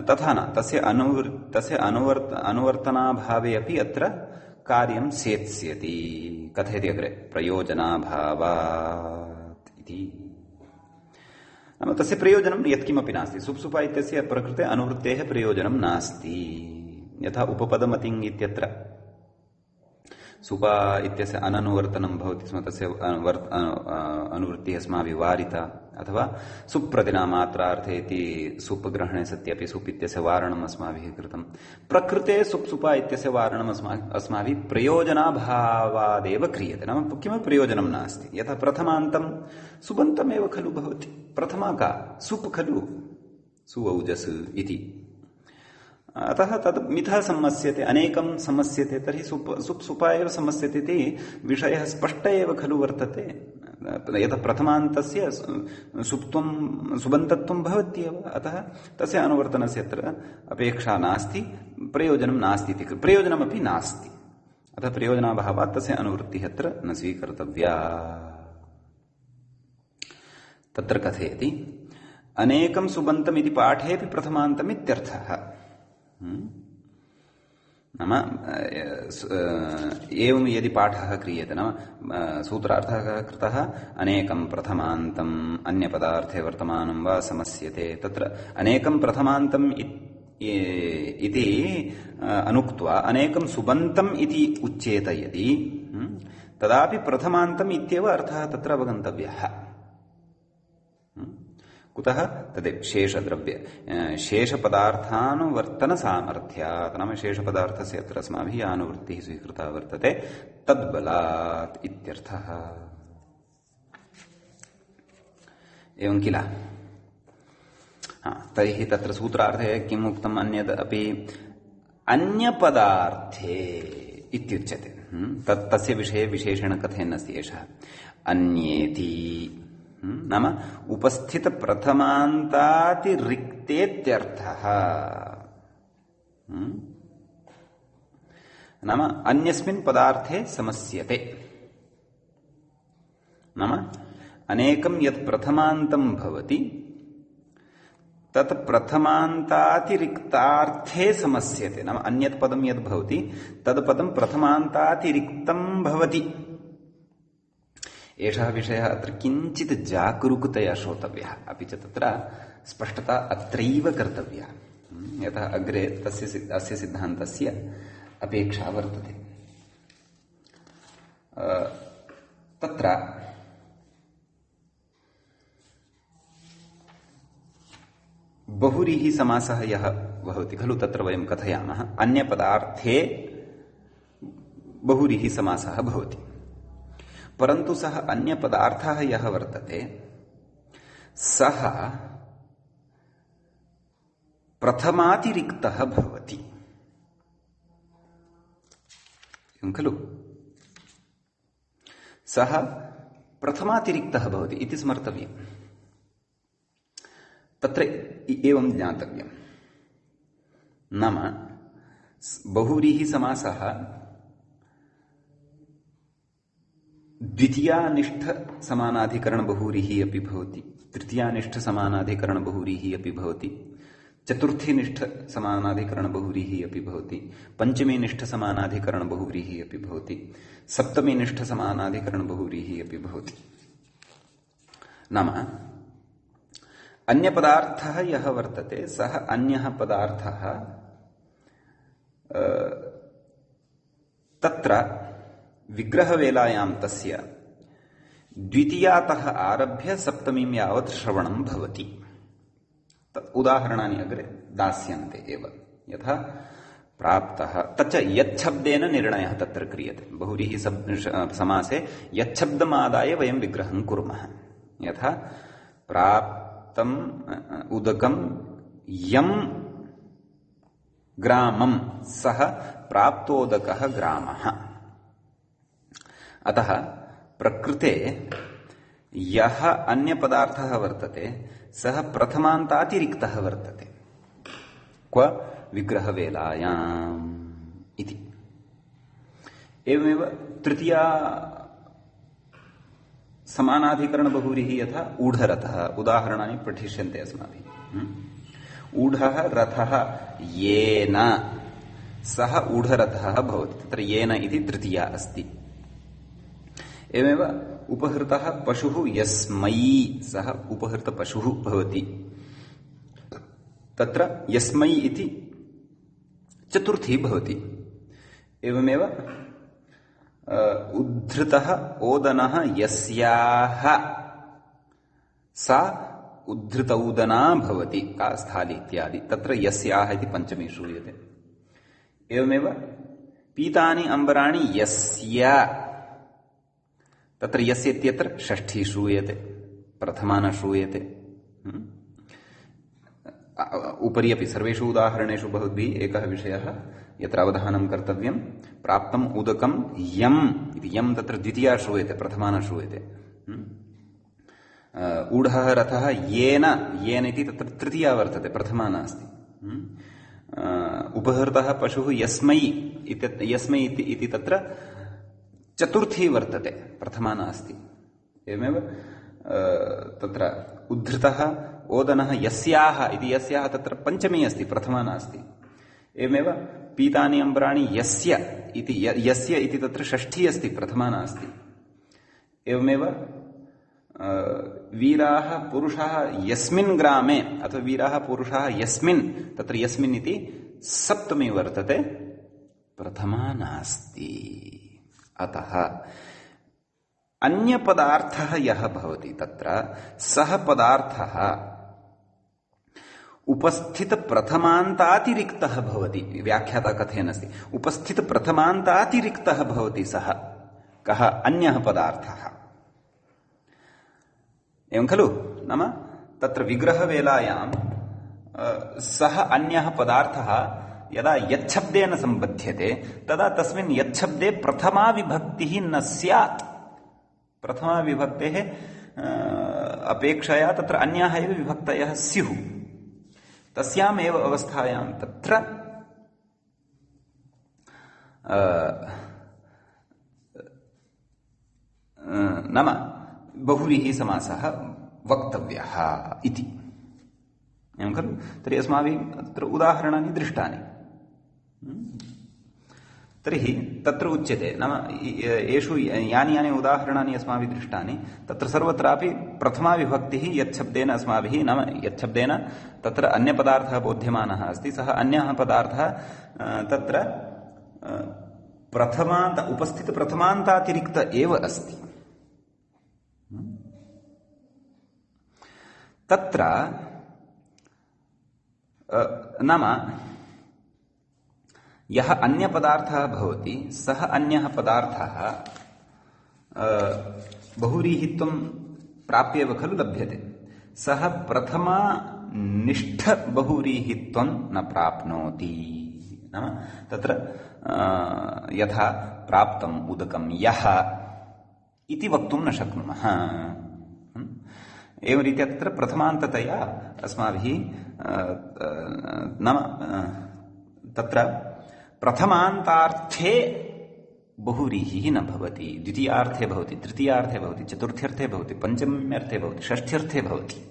तथा न, तस्य अनुवर्तनाभावे अपि अत्र कार्यं सेत्स्यति। कथयति अग्रे, प्रयोजनाभावात् इति। नाम तस्य प्रयोजनं यत्किमपि नास्ति। सुप्सुपा इत्यस्य प्रकृते अनुवृत्तेः प्रयोजनं नास्ति। यथा उपपदमतिङ् इत्यत्र सुपा इत्यस्य अननुवर्तनं भवति स्म, तस्य अनुवृत्तिः अस्माभिः वारिता। अथवा सुप्रतिनामात्रार्थे इति सुप् ग्रहणे सत्यपि सुप् इत्यस्य वारणम् अस्माभिः कृतं। प्रकृते सुप्सुपा इत्यस्य वारणम् अस्माभिः प्रयोजनाभावादेव क्रियते। नाम किमपि प्रयोजनं नास्ति। यथा प्रथमान्तं सुबन्तमेव खलु भवति। प्रथमा का? सुप् खलु, सुऔजस् इति। अतः तद् मिथः सम्मस्यते, अनेकं सम्मस्यते, तर्हि सुप् सुपा एव सम्मस्यते इति विषयः स्पष्ट एव खलु वर्तते। यतः प्रथमान्तस्य सुप्त्वं सुबन्तत्वं भवत्येव, अतः तस्य अनुवर्तनस्य अत्र अपेक्षा नास्ति, प्रयोजनं नास्ति इति। प्रयोजनमपि नास्ति, अतः प्रयोजनाभावात् तस्य अनुवृत्तिः अत्र न स्वीकर्तव्या तत्र कथयति अनेकं सुबन्तम् इति पाठेऽपि प्रथमान्तम् इत्यर्थः। नाम एवं यदि पाठः क्रियते, नाम सूत्रार्थः कृतः अनेकं प्रथमान्तम् अन्यपदार्थे वर्तमानं वा समस्यते, तत्र अनेकं प्रथमान्तम् इति अनुक्त्वा अनेकं सुबन्तम् इति उच्येत यदि, तदापि प्रथमान्तम् इत्येव अर्थः तत्र अवगन्तव्यः। कुतः? तदेव शेषद्रव्य शेषपदार्थानुवर्तनसामर्थ्यात्, नाम शेषपदार्थस्य अत्र अस्माभिः अनुवृत्तिः स्वीकृता वर्तते, तद्बलात् इत्यर्थः। एवं किल? तर्हि तत्र सूत्रार्थे किम् उक्तम्? अन्यद् अपि अन्यपदार्थे इत्युच्यते। तस्य विषये विशेषेण कथयन्नस्ति एषः। अन्येति नाम उपस्थित प्रथमान्तातिरिक्तेत्यर्थः। नाम अन्यस्मिन् पदार्थे समस्यते, नाम अनेकं यत् प्रथमान्तं भवति तत् प्रथमान्तातिरिक्तार्थे समस्यते। नाम अन्यत् पदं यद् भवति तद् पदं प्रथमान्तातिरिक्तं भवति। एषः विषयः अत्र किञ्चित् जागरूकतया श्रोतव्यः, अपि च तत्र स्पष्टता अत्रैव कर्तव्या, यतः अग्रे अस्य सिद्धान्तस्य अपेक्षा वर्तते। तत्र बहुव्रीहि समासः यः भवति खलु, तत्र वयं कथयामः अन्यपदार्थे बहुव्रीहि समासः भवति, परन्तु सः अन्यपदार्थः यः वर्तते सः प्रथमातिरिक्तः भवति खलु। सः प्रथमातिरिक्तः भवति इति स्मर्तव्यम्। तत्र एवं ज्ञातव्यम्, नाम बहुव्रीहि समासः द्वितीयानिष्ठ समानाधिकरण बहुव्रीहि अपि भवति, तृतीयानिष्ठ समानाधिकरण बहुव्रीहि अपि भवति, चतुर्थीनिष्ठ समानाधिकरण बहुव्रीहि अपि भवति, पंचमीनिष्ठ समानाधिकरण बहुव्रीहि अपि भवति, सप्तमीनिष्ठ समानाधिकरण बहुव्रीहि अपि भवति। नाम अन्यपदार्थः यः वर्तते सः अन्यः पदार्थः तत्र विग्रहवेलायां तस्य द्वितीयातः आरभ्य सप्तमीं यावत् श्रवणं भवति। उदाहरणानि अग्रे दास्यन्ते एव। यथा प्राप्तः, तच्च यच्छब्देन निर्णयः तत्र क्रियते। बहुव्रीहि समासे यच्छब्दमादाय वयं विग्रहं कुर्मः। यथा प्राप्तम् उदकं यं ग्रामं सः प्राप्तोदकः ग्रामः। अतः प्रकृते यः अन्यपदार्थः वर्तते सः प्रथमान्तातिरिक्तः वर्तते। क्व? विग्रहवेलायाम् इति। एवमेव तृतीया समानाधिकरण बहुव्रीहि यथा ऊढरथः। उदाहरणानि पठिष्यन्ते अस्माभिः। ऊढः रथः येन सः ऊढरथः भवति। तत्र येन इति तृतीया अस्ति। एवमेव उपहृतः पशुः यस्मै सः उपहृतपशुः भवति। तत्र यस्मै इति चतुर्थी भवति। एवमेव उद्धृतः ओदनः यस्याः सा उद्धृतौदना भवति। का स्थाली इत्यादि। तत्र यस्याः इति पंचमी श्रूयते। एवमेव पीतानि अम्बराणि यस्य, तत्र यस्य इत्यत्र षष्ठी श्रूयते, प्रथमा न श्रूयते। उपरि अपि सर्वेषु उदाहरणेषु भवद्भिः एकः विषयः यत्र अवधानं कर्तव्यं। प्राप्तम् उदकं यम् इति, यम् तत्र द्वितीया श्रूयते, प्रथमा न श्रूयते। ऊढः रथः येन, येन इति तत्र तृतीया वर्तते, प्रथमा नास्ति। उपहृतः पशुः यस्मै इति तत्र चतुर्थी वर्तते, प्रथमा नास्ति। एवमेव तत्र उद्धृतः ओदनः यस्याः इति यस्याः तत्र पञ्चमी अस्ति, प्रथमा नास्ति। एवमेव पीतानि अम्बराणि यस्य इति यस्य इति तत्र षष्ठी अस्ति, प्रथमा नास्ति। एवमेव वीराः पुरुषाः यस्मिन् ग्रामे अथवा वीराः पुरुषाः यस्मिन्, तत्र यस्मिन् इति सप्तमी वर्तते, प्रथमा नास्ति। अतः अन्यपदार्थः यः भवति तत्र सः पदार्थः उपस्थितप्रथमान्तातिरिक्तः भवति। व्याख्याता कथयन् अस्ति, उपस्थितप्रथमान्तातिरिक्तः भवति सः कः अन्यः पदार्थः। एवं खलु, नाम तत्र विग्रहवेलायां सः अन्यः पदार्थः यदा यच्छब्देन सम्बध्यते तदा तस्मिन् यच्छब्दे प्रथमा विभक्तिः न स्यात्। प्रथमा विभक्तेः अपेक्षया तत्र अन्याः एव विभक्तयः स्युः। तस्याम् एव अवस्थायां तत्र नाम बहुव्रीहि समासः वक्तव्यः इति। एवं खलु, तर्हि अस्माभिः तत्र उदाहरणानि दृष्टानि। तर्हि तत्र उच्यते, नाम येषु यानि यानि उदाहरणानि अस्माभिः दृष्टानि तत्र सर्वत्रापि प्रथमा विभक्तिः यच्छब्देन अस्माभिः, नाम यच्छब्देन तत्र अन्यपदार्थः बोध्यमानः अस्ति, सः अन्यः पदार्थः तत्र उपस्थितप्रथमान्तातिरिक्त एव अस्ति। तत्र नाम यः अन्यपदार्थः भवति सः अन्यः पदार्थः बहुव्रीहित्वं प्राप्येव खलु लभ्यते। सः प्रथमा निष्ठ बहुव्रीहित्वं न प्राप्नोति। नाम तत्र यथा प्राप्तम् उदकं यः इति वक्तुं न शक्नुमः। एवं रीत्या तत्र प्रथमान्ततया अस्माभिः नाम तत्र प्रथमान्तार्थे बहुव्रीहिः न भवति, द्वितीयार्थे भवति, तृतीयार्थे भवति, चतुर्थ्यर्थे भवति, पञ्चम्यर्थे भवति, षष्ठ्यर्थे भवति।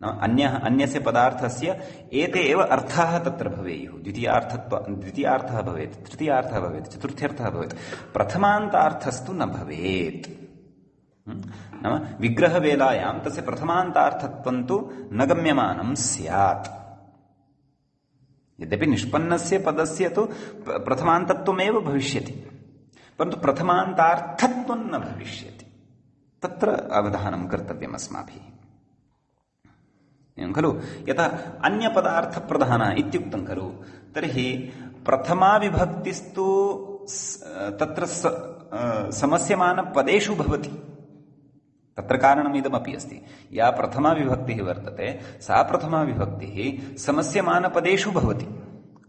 नाम अन्यस्य पदार्थस्य एते एव अर्थाः तत्र भवेयुः। द्वितीयार्थः भवेत्, तृतीयार्थः भवेत्, चतुर्थ्यर्थः भवेत्, प्रथमान्तार्थस्तु न भवेत्। नाम विग्रहवेलायां तस्य प्रथमान्तार्थत्वं तु न गम्यमानं स्यात्। यद्यपि निष्पन्नस्य पदस्य तु प्रथमान्तत्वमेव भविष्यति, परन्तु प्रथमान्तार्थत्वं न भविष्यति। तत्र अवधानं कर्तव्यम् अस्माभिः। एवं खलु, यथा अन्यपदार्थप्रधानः इत्युक्तं खलु, तर्हि प्रथमा विभक्तिस्तु तत्र समस्यमानपदेषु भवति। तत्र कारणमिदमपि अस्ति, या प्रथमा विभक्तिः वर्तते सा प्रथमा विभक्तिः समस्यमानपदेषु भवति।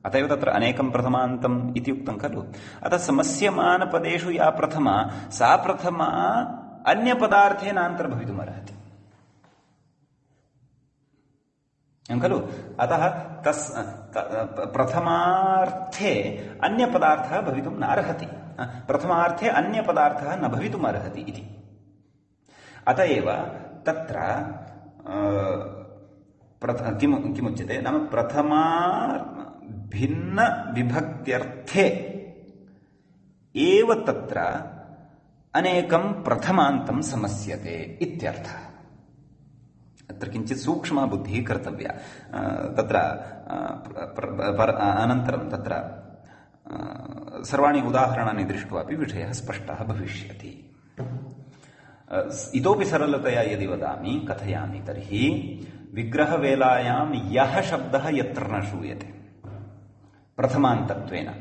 अत एव तत्र अनेकं प्रथमान्तम् इति उक्तं खलु। अतः समस्यमानपदेषु या प्रथमा सा प्रथमा अन्यपदार्थेन अन्तर्भवितुमर्हति। खलु, अतः प्रथमार्थे अन्यपदार्थः भवितुं नार्हति, प्रथमार्थे अन्यपदार्थः न भवितुमर्हति इति। अत एव तत्र किमुच्यते, नाम प्रथमा भिन्न विभक्त्यर्थे एव तत्र अनेकं प्रथमान्तं समस्यते इत्यर्थः। अत्र किञ्चित् सूक्ष्मा बुद्धिः कर्तव्या। तत्र अनन्तरं तत्र सर्वाणि उदाहरणानि दृष्ट्वापि विषयः स्पष्टः भविष्यति। इतोपि सरलतया यदि वदामि, कथयामि, तर्हि विग्रहवेलायां यः शब्दः यत्र न श्रूयते प्रथमान्तत्वेन,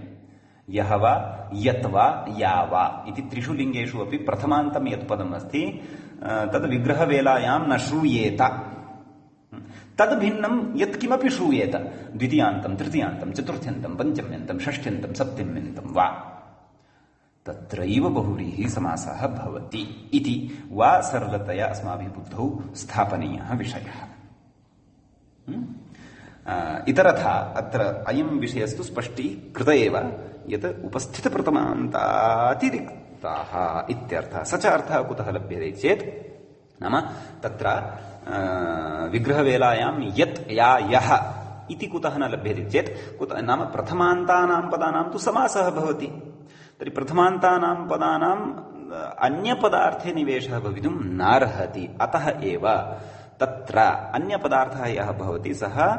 यः वा यत् वा या वा इति त्रिषु लिङ्गेषु अपि प्रथमान्तं यत् पदम् अस्ति तद् विग्रहवेलायां न श्रूयेत। तद् भिन्नं यत्किमपि श्रूयेत, द्वितीयान्तं, तृतीयान्तं, चतुर्थ्यन्तं, पञ्चम्यन्तं, षष्ठ्यन्तं, सप्तम्यन्तं वा, तत्रैव बहुव्रीहि समासः भवति इति वा सरलतया अस्माभिः बुद्धौ स्थापनीयः विषयः। इतरथा अत्र अयं विषयस्तु स्पष्टीकृत एव, यत् उपस्थितप्रथमान्तातिरिक्ताः इत्यर्थः। स च अर्थः कुतः लभ्यते चेत् नाम तत्र विग्रहवेलायां यत् या यः इति कुतः न लभ्यते चेत् नाम प्रथमान्तानां पदानां तु समासः भवति। तर्हि प्रथमान्तानां पदानाम् अन्यपदार्थे निवेशः भवितुं नार्हति। अतः एव तत्र अन्यपदार्थः यः भवति सः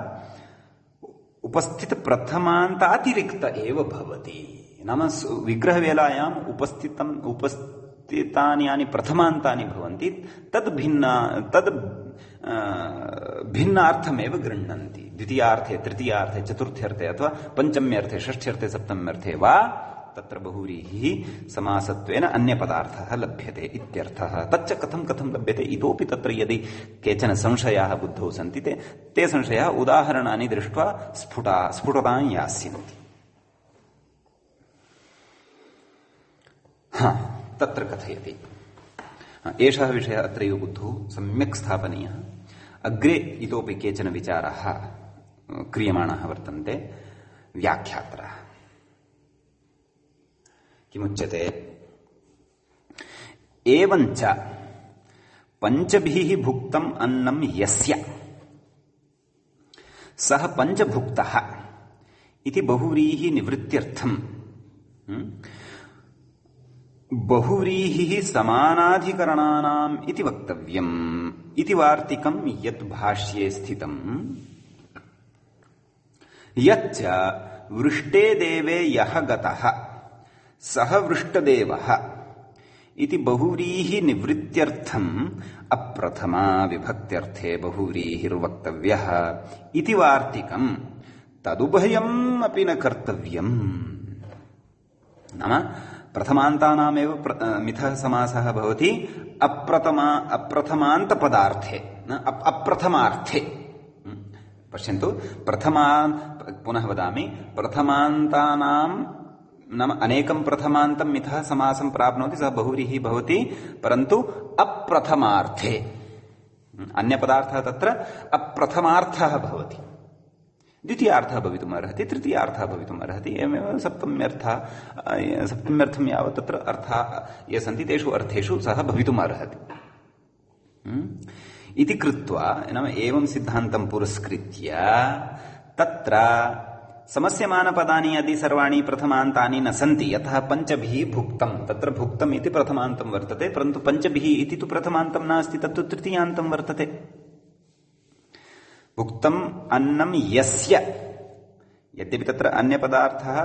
उपस्थितप्रथमान्तातिरिक्त एव भवति। नाम विग्रहवेलायाम् उपस्थितानि यानि प्रथमान्तानि भवन्ति तद् भिन्नार्थमेव गृह्णन्ति। द्वितीयार्थे, तृतीयार्थे, चतुर्थ्यर्थे अथवा पञ्चम्यर्थे, षष्ठ्यर्थे, सप्तम्यर्थे वा तत्र बहुव्रीहिः समासत्वेन अन्यपदार्थः लभ्यते इत्यर्थः। तच्च कथं लभ्यते इतोपि तत्र यदि केचन संशयाः बुद्धौ सन्ति ते संशयाः उदाहरणानि दृष्ट्वा स्फुटतां यास्यन्ति। तत्र कथयति एषः विषयः अत्रैव बुद्धौ सम्यक् स्थापनीयः। अग्रे इतोपि केचन विचाराः क्रियमाणाः वर्तन्ते व्याख्यात्रः। किमुच्यते? एवञ्च पञ्चभिः भुक्तम् अन्नं यस्य सः पञ्चभुक्तः इति बहुव्रीहि निवृत्त्यर्थम् बहुव्रीहिः समानाधिकरणानाम् इति वक्तव्यम् इति वार्तिकम् यत् भाष्ये स्थितम्। यच्च वृष्टे देवे यः गतः सः वृष्टदेवः इति बहुव्रीहि निवृत्त्यर्थम् अप्रथमा विभक्त्यर्थे बहुव्रीहिर्वक्तव्यः इति वार्तिकम् तदुभयम् अपि न कर्तव्यम्। नाम प्रथमान्तानामेव मिथः समासः भवति अप्रथमान्तपदार्थे न अप्रथमार्थे। पश्यन्तु, पुनः वदामि, प्रथमान्तानां नाम अनेकं प्रथमान्तं मिथः समासं प्राप्नोति सः बहुव्रीहिः भवति, परन्तु अप्रथमार्थे। अन्यपदार्थः तत्र अप्रथमार्थः भवति। द्वितीयार्थः भवितुम् अर्हति, तृतीयार्थः भवितुम् अर्हति, एवमेव सप्तम्यर्थं यावत् तत्र अर्थाः ये सन्ति तेषु अर्थेषु सः भवितुम् अर्हति इति कृत्वा नाम एवं सिद्धान्तं पुरस्कृत्य तत्र समस्यमानपदानि यदि सर्वाणि प्रथमान्तानि न सन्ति, यतः पञ्चभिः भुक्तं, तत्र भुक्तम् इति प्रथमान्तं वर्तते, परन्तु पञ्चभिः इति तु प्रथमान्तं नास्ति, तत्तु तृतीयान्तं वर्तते। भुक्तम् अन्नं यस्य, यद्यपि तत्र अन्यपदार्थः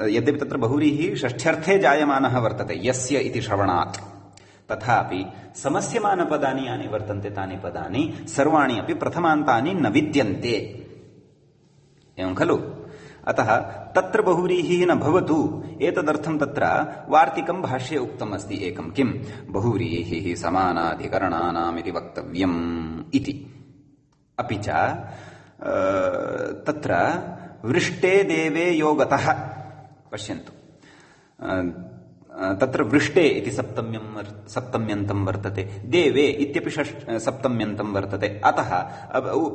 यद्यपि तत्र बहुव्रीहिः षष्ठ्यर्थे जायमानः वर्तते यस्य इति श्रवणात्, तथापि समस्यमानपदानि यानि वर्तन्ते तानि पदानि सर्वाणि अपि प्रथमान्तानि न विद्यन्ते, एवं खलु। अतः तत्र बहुव्रीहिः न भवतु, एतदर्थं तत्र वार्तिकं भाष्ये उक्तम् अस्ति एकं, किं बहुव्रीहिः समानाधिकरणानाम् इति वक्तव्यम् इति। अपि च तत्र वृष्टे देवे यो गतः, पश्यन्तु, तत्र वृष्टे इति सप्तम्यन्तं वर्तते, देवे इत्यपि सप्तम्यन्तं वर्तते। अतः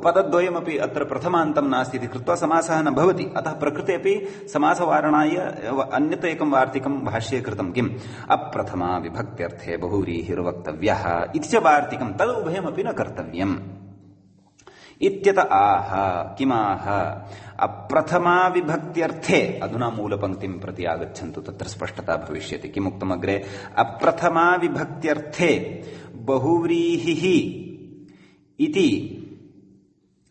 पदद्वयमपि अत्र प्रथमान्तं नास्ति इति कृत्वा समासः न भवति। अतः प्रकृते अपि समासवारणाय अन्यत् एकं वार्तिकं भाष्ये कृतं, किम् अप्रथमा विभक्त्यर्थे बहुव्रीहिर्वक्तव्यः इति च वार्तिकं तदुभयमपि न कर्तव्यम् इत्यत आह। किमाह? अप्रथमा विभक्त्यर्थे, अधुना मूलपङ्क्तिं प्रति आगच्छन्तु, तत्र स्पष्टता भविष्यति। किमुक्तम् अग्रे? अप्रथमा विभक्त्यर्थे बहुव्रीहिः इति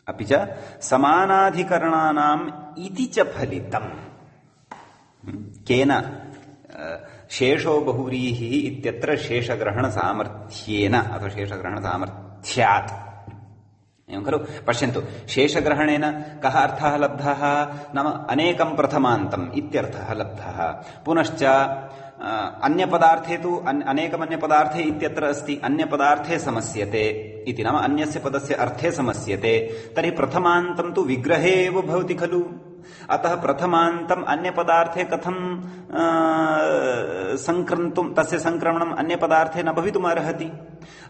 अपि च समानाधिकरणानाम् इति च फलितम्। केन? शेषो बहुव्रीहिः इत्यत्र शेषग्रहणसामर्थ्येन अथवा शेषग्रहणसामर्थ्यात्, एवं खलु। पश्यन्तु, शेषग्रहणेन कः अर्थः लब्धः? नाम अनेकं प्रथमान्तम् इत्यर्थः लब्धः। पुनश्च अन्यपदार्थे तु अनेकमन्यपदार्थे इत्यत्र अस्ति, अन्यपदार्थे समस्यते इति, नाम अन्यस्य पदस्य अर्थे समस्यते। तर्हि प्रथमान्तं तु विग्रहे एव भवति खलु। अतः प्रथमान्तम् अन्यपदार्थे कथं तस्य संक्रमणम् अन्यपदार्थे न भवितुम् अर्हति।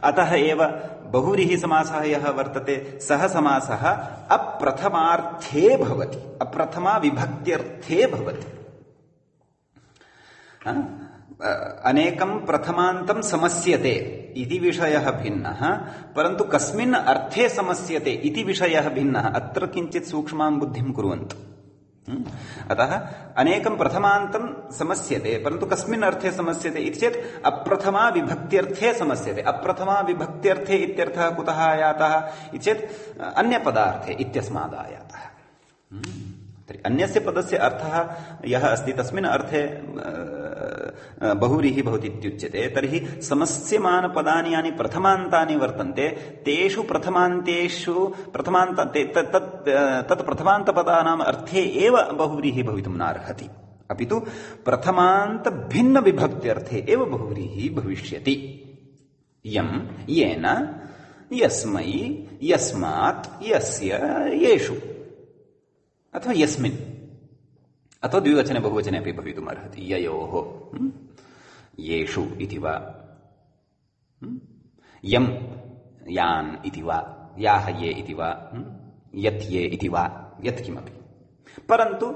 अतः एव बहुव्रीहि समासः यः वर्तते सः समासः अप्रथमार्थे भवति, अप्रथमा विभक्त्यर्थे भवति। अनेकं प्रथमान्तं समस्यते इति विषयः भिन्नः, परन्तु कस्मिन् अर्थे समस्यते इति विषयः भिन्नः। अत्र किञ्चित् सूक्ष्मां बुद्धिं कुर्वन्तु। अतः अनेकं प्रथमान्तं समस्यते, परन्तु कस्मिन् अर्थे समस्यते इति चेत् अप्रथमा विभक्त्यर्थे समस्यते। अप्रथमा विभक्त्यर्थे इत्यर्थः कुतः आयातः इति चेत् अन्यपदार्थे इत्यस्मादायातः। तर्हि अन्यस्य पदस्य अर्थः यः अस्ति तस्मिन् अर्थे बहुव्रीहि भवति इत्युच्यते। तर्हि समस्यमानपदानि यानि प्रथमान्तानि वर्तन्ते तेषु प्रथमान्तेषु तत् प्रथमान्तपदानाम् अर्थे एव बहुव्रीहि भवितुं नार्हति, अपि तु प्रथमान्त भिन्न विभक्त्यर्थे एव बहुव्रीहि भविष्यति। यं, येन, यस्मै, यस्मात्, यस्य, येषु अथवा यस्मिन्, अथवा द्विवचने बहुवचने अपि भवितुम् अर्हति। ययोः, येषु इति वा, यं, यान् इति वा, याः ये इति वा, यत् ये इति वा, यत्किमपि, परन्तु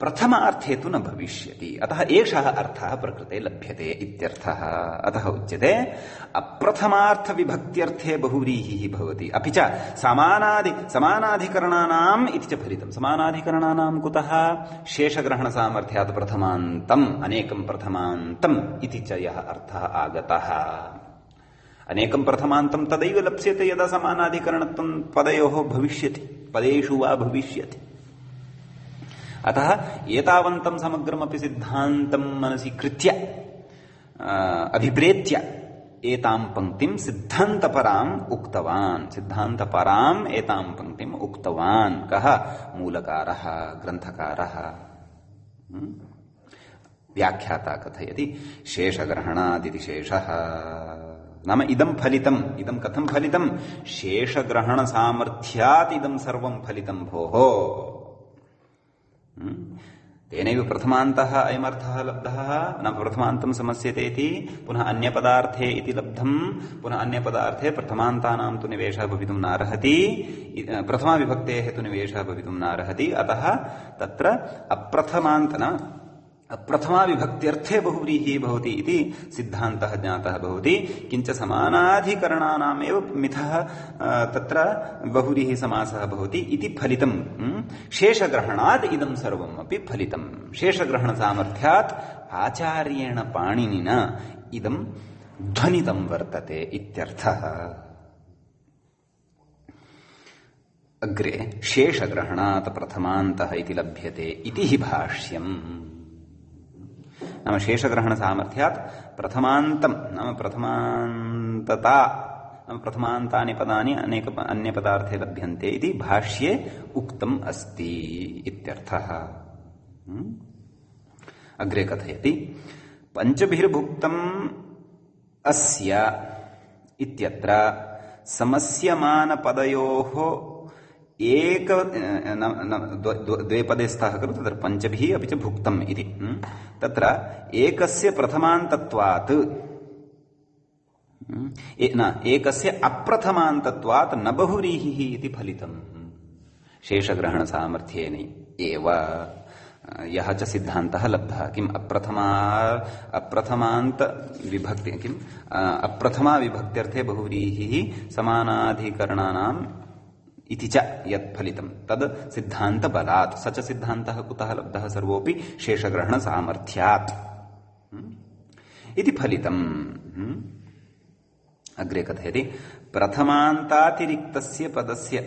प्रथमार्थे तु न भविष्यति। अतः एषः अर्थः प्रकृते लभ्यते इत्यर्थः। अतः उच्यते अप्रथमार्थविभक्त्यर्थे बहुव्रीहिः भवति। अपि च समानाधिकरणानाम् इति च फलितम्। समानाधिकरणानां कुतः? शेषग्रहणसामर्थ्यात् प्रथमान्तम्, अनेकं प्रथमान्तम् इति च यः अर्थः आगतः। अनेकं प्रथमान्तं तदैव लप्स्यते यदा समानाधिकरणत्वं पदयोः भविष्यति, पदेषु वा भविष्यति। अतः एतावन्तं समग्रमपि सिद्धान्तं मनसि कृत्य अभिप्रेत्य एतां पङ्क्तिं सिद्धान्तपराम् उक्तवान्। सिद्धान्तपराम् एतां पङ्क्तिम् उक्तवान् कः? मूलकारः, ग्रन्थकारः। व्याख्याता कथयति शेषग्रहणादिति शेषः नाम इदं फलितम्। इदं कथं फलितम्? शेषग्रहणसामर्थ्यात् इदं सर्वं फलितं भोः। तेनैव प्रथमान्तः अयमर्थः लब्धः। न प्रथमान्तं समस्यते इति पुनः अन्यपदार्थे इति लब्धम्। पुनः अन्यपदार्थे प्रथमान्तानां तु निवेशः भवितुं नार्हति, प्रथमाविभक्तेः तु निवेशः भवितुं नार्हति। अतः तत्र अप्रथमा विभक्त्यर्थे बहुव्रीहिः भवति इति सिद्धान्तः ज्ञातः भवति। किञ्च समानाधिकरणानामेव मिथः तत्र बहुव्रीहि समासः भवति इति फलितम्। शेषग्रहणात् इदं सर्वमपि फलितम्। शेषग्रहणसामर्थ्यात् आचार्येण पाणिनिना इदं ध्वनितं वर्तते इत्यर्थः। अग्रे शेषग्रहणात् प्रथमान्तः इति लभ्यते इति हि भाष्यम्। नाम शेषग्रहणसामर्थ्यात् प्रथमान्तं नाम प्रथमान्तता नाम प्रथमान्तानि पदानि अन्यपदार्थे लभ्यन्ते इति भाष्ये उक्तम् अस्ति इत्यर्थः। अग्रे कथयति पञ्चभिर्भुक्तम् अस्य इत्यत्र समस्यमानपदयोः एक द्वे पदे स्तः खलु, तत्र पञ्चभिः अपि च भुक्तम् इति। तत्र एकस्य प्रथमान्तत्वात् एकस्य अप्रथमान्तत्वात् न बहुव्रीहिः इति फलितम् शेषग्रहणसामर्थ्येन एव। यः च सिद्धान्तः लब्धः किम् अप्रथमान्त विभक्ति किम् अप्रथमा विभक्त्यर्थे बहुव्रीहिः समानाधिकरणानाम् इति च यत् फलितं तद् सिद्धान्तबलात्। स च सिद्धान्तः कुतः लब्धः? सर्वोऽपि शेषग्रहणसामर्थ्यात् इति फलितम्। अग्रे कथयति प्रथमान्तातिरिक्तस्य पदस्य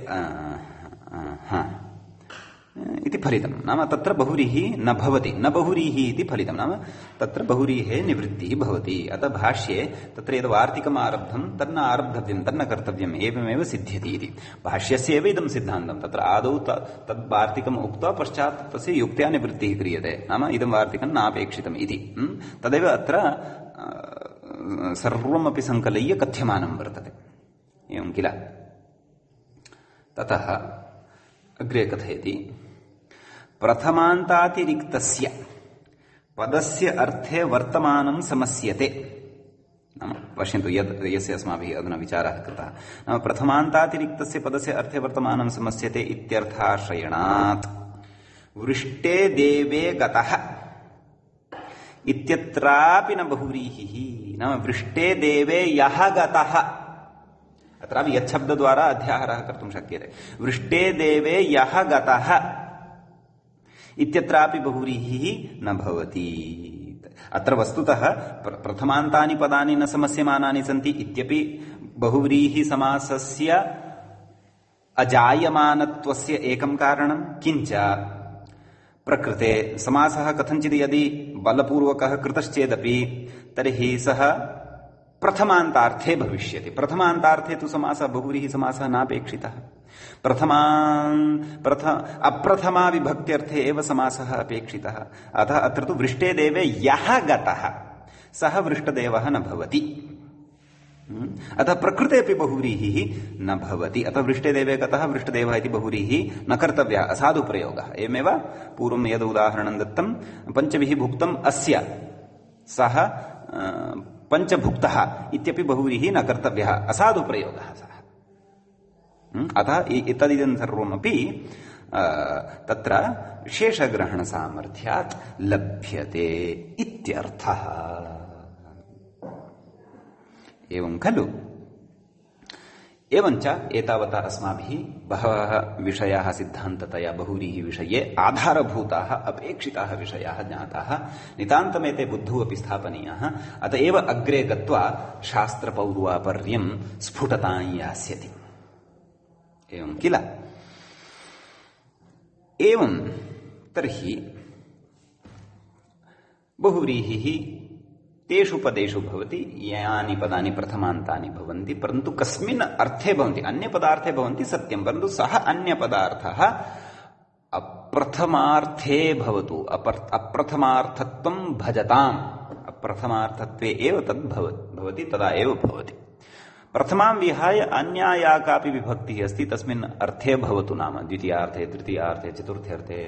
इति फलितं। नाम तत्र बहुव्रीहिः न भवति, न बहुव्रीहिः इति फलितं। नाम तत्र बहुव्रीहेः निवृत्तिः भवति। अतः भाष्ये तत्र यद् वार्तिकम् आरब्धं तन्न आरब्धव्यं तन्न कर्तव्यम् एवमेव सिद्ध्यति इति। भाष्यस्य एव इदं सिद्धान्तं। तत्र आदौ तद् वार्तिकम् उक्त्वा पश्चात् तस्य युक्त्या निवृत्तिः क्रियते। नाम इदं वार्तिकं नापेक्षितम् इति। तदेव अत्र सर्वमपि सङ्कलय्य कथ्यमानं वर्तते। एवं किल? ततः अग्रे कथयति प्रथमान्तातिरिक्तस्य पदस्य अर्थे वर्तमानं समस्यते। नाम पश्यन्तु यस्य अस्माभिः अधुना विचारः कृतः। नाम प्रथमान्तातिरिक्तस्य पदस्य अर्थे वर्तमानं समस्यते इत्यर्थाश्रयणात् वृष्टे देवे गतः इत्यत्रापि न बहुव्रीहिः नाम वृष्टे देवे यः गतः अत्रापि यच्छब्दद्वारा अध्याहारः कर्तुं शक्यते वृष्टे देवे यः गतः इत्यत्रापि बहुव्रीहिः न भवति अत्र वस्तुतः प्रथमान्तानि पदानि न समस्यमानानि सन्ति इत्यपि बहुव्रीहि समासस्य अजायमानत्वस्य एकं कारणं किञ्च प्रकृते समासः कथञ्चित् यदि बलपूर्वकः कृतश्चेदपि तर्हि सः प्रथमान्तार्थे भविष्यति प्रथमान्तार्थे तु समासः बहुव्रीहि समासः नापेक्षितः अप्रथमा विभक्त्यर्थे एव समासः अपेक्षितः अतः अत्र तु वृष्टे देवे यः गतः सः वृष्टदेवः न भवति अतः प्रकृतेऽपि बहुव्रीहिः न भवति अतः वृष्टे देवे गतः वृष्टदेवः इति बहुव्रीहिः न कर्तव्यः असाधुप्रयोगः एवमेव पूर्वं यद् उदाहरणं दत्तं पञ्चभिः भुक्तम् अस्य सः पञ्चभुक्तः इत्यपि बहुव्रीहिः न कर्तव्यः असाधुप्रयोगः सः अतः एतदिदं सर्वमपि तत्र शेषग्रहणसामर्थ्यात् लभ्यते इत्यर्थः एवं खलु एवञ्च एतावता अस्माभिः बहवः विषयाः सिद्धान्ततया बहुव्रीहिविषये आधारभूताः अपेक्षिताः विषयाः ज्ञाताः नितान्तमेते बुद्धौ अपि स्थापनीयाः अत एव अग्रे गत्वा शास्त्रपौर्वापर्यं स्फुटतां यास्यति एवं किल एवं तर्हि बहुव्रीहिः तेषु पदेषु भवति यानि पदानि प्रथमान्तानि भवन्ति परन्तु कस्मिन् अर्थे भवन्ति अन्यपदार्थे भवन्ति सत्यं परन्तु सः अन्यपदार्थः अप्रथमार्थे भवतु अप्रथमार्थत्वं भजताम् अप्रथमार्थत्वे एव तद् भवति तदा एव भवति प्रथमां विहाय अन्या या कापि विभक्तिः अस्ति तस्मिन् अर्थे भवतु नाम द्वितीयार्थे तृतीयार्थे चतुर्थ्यर्थे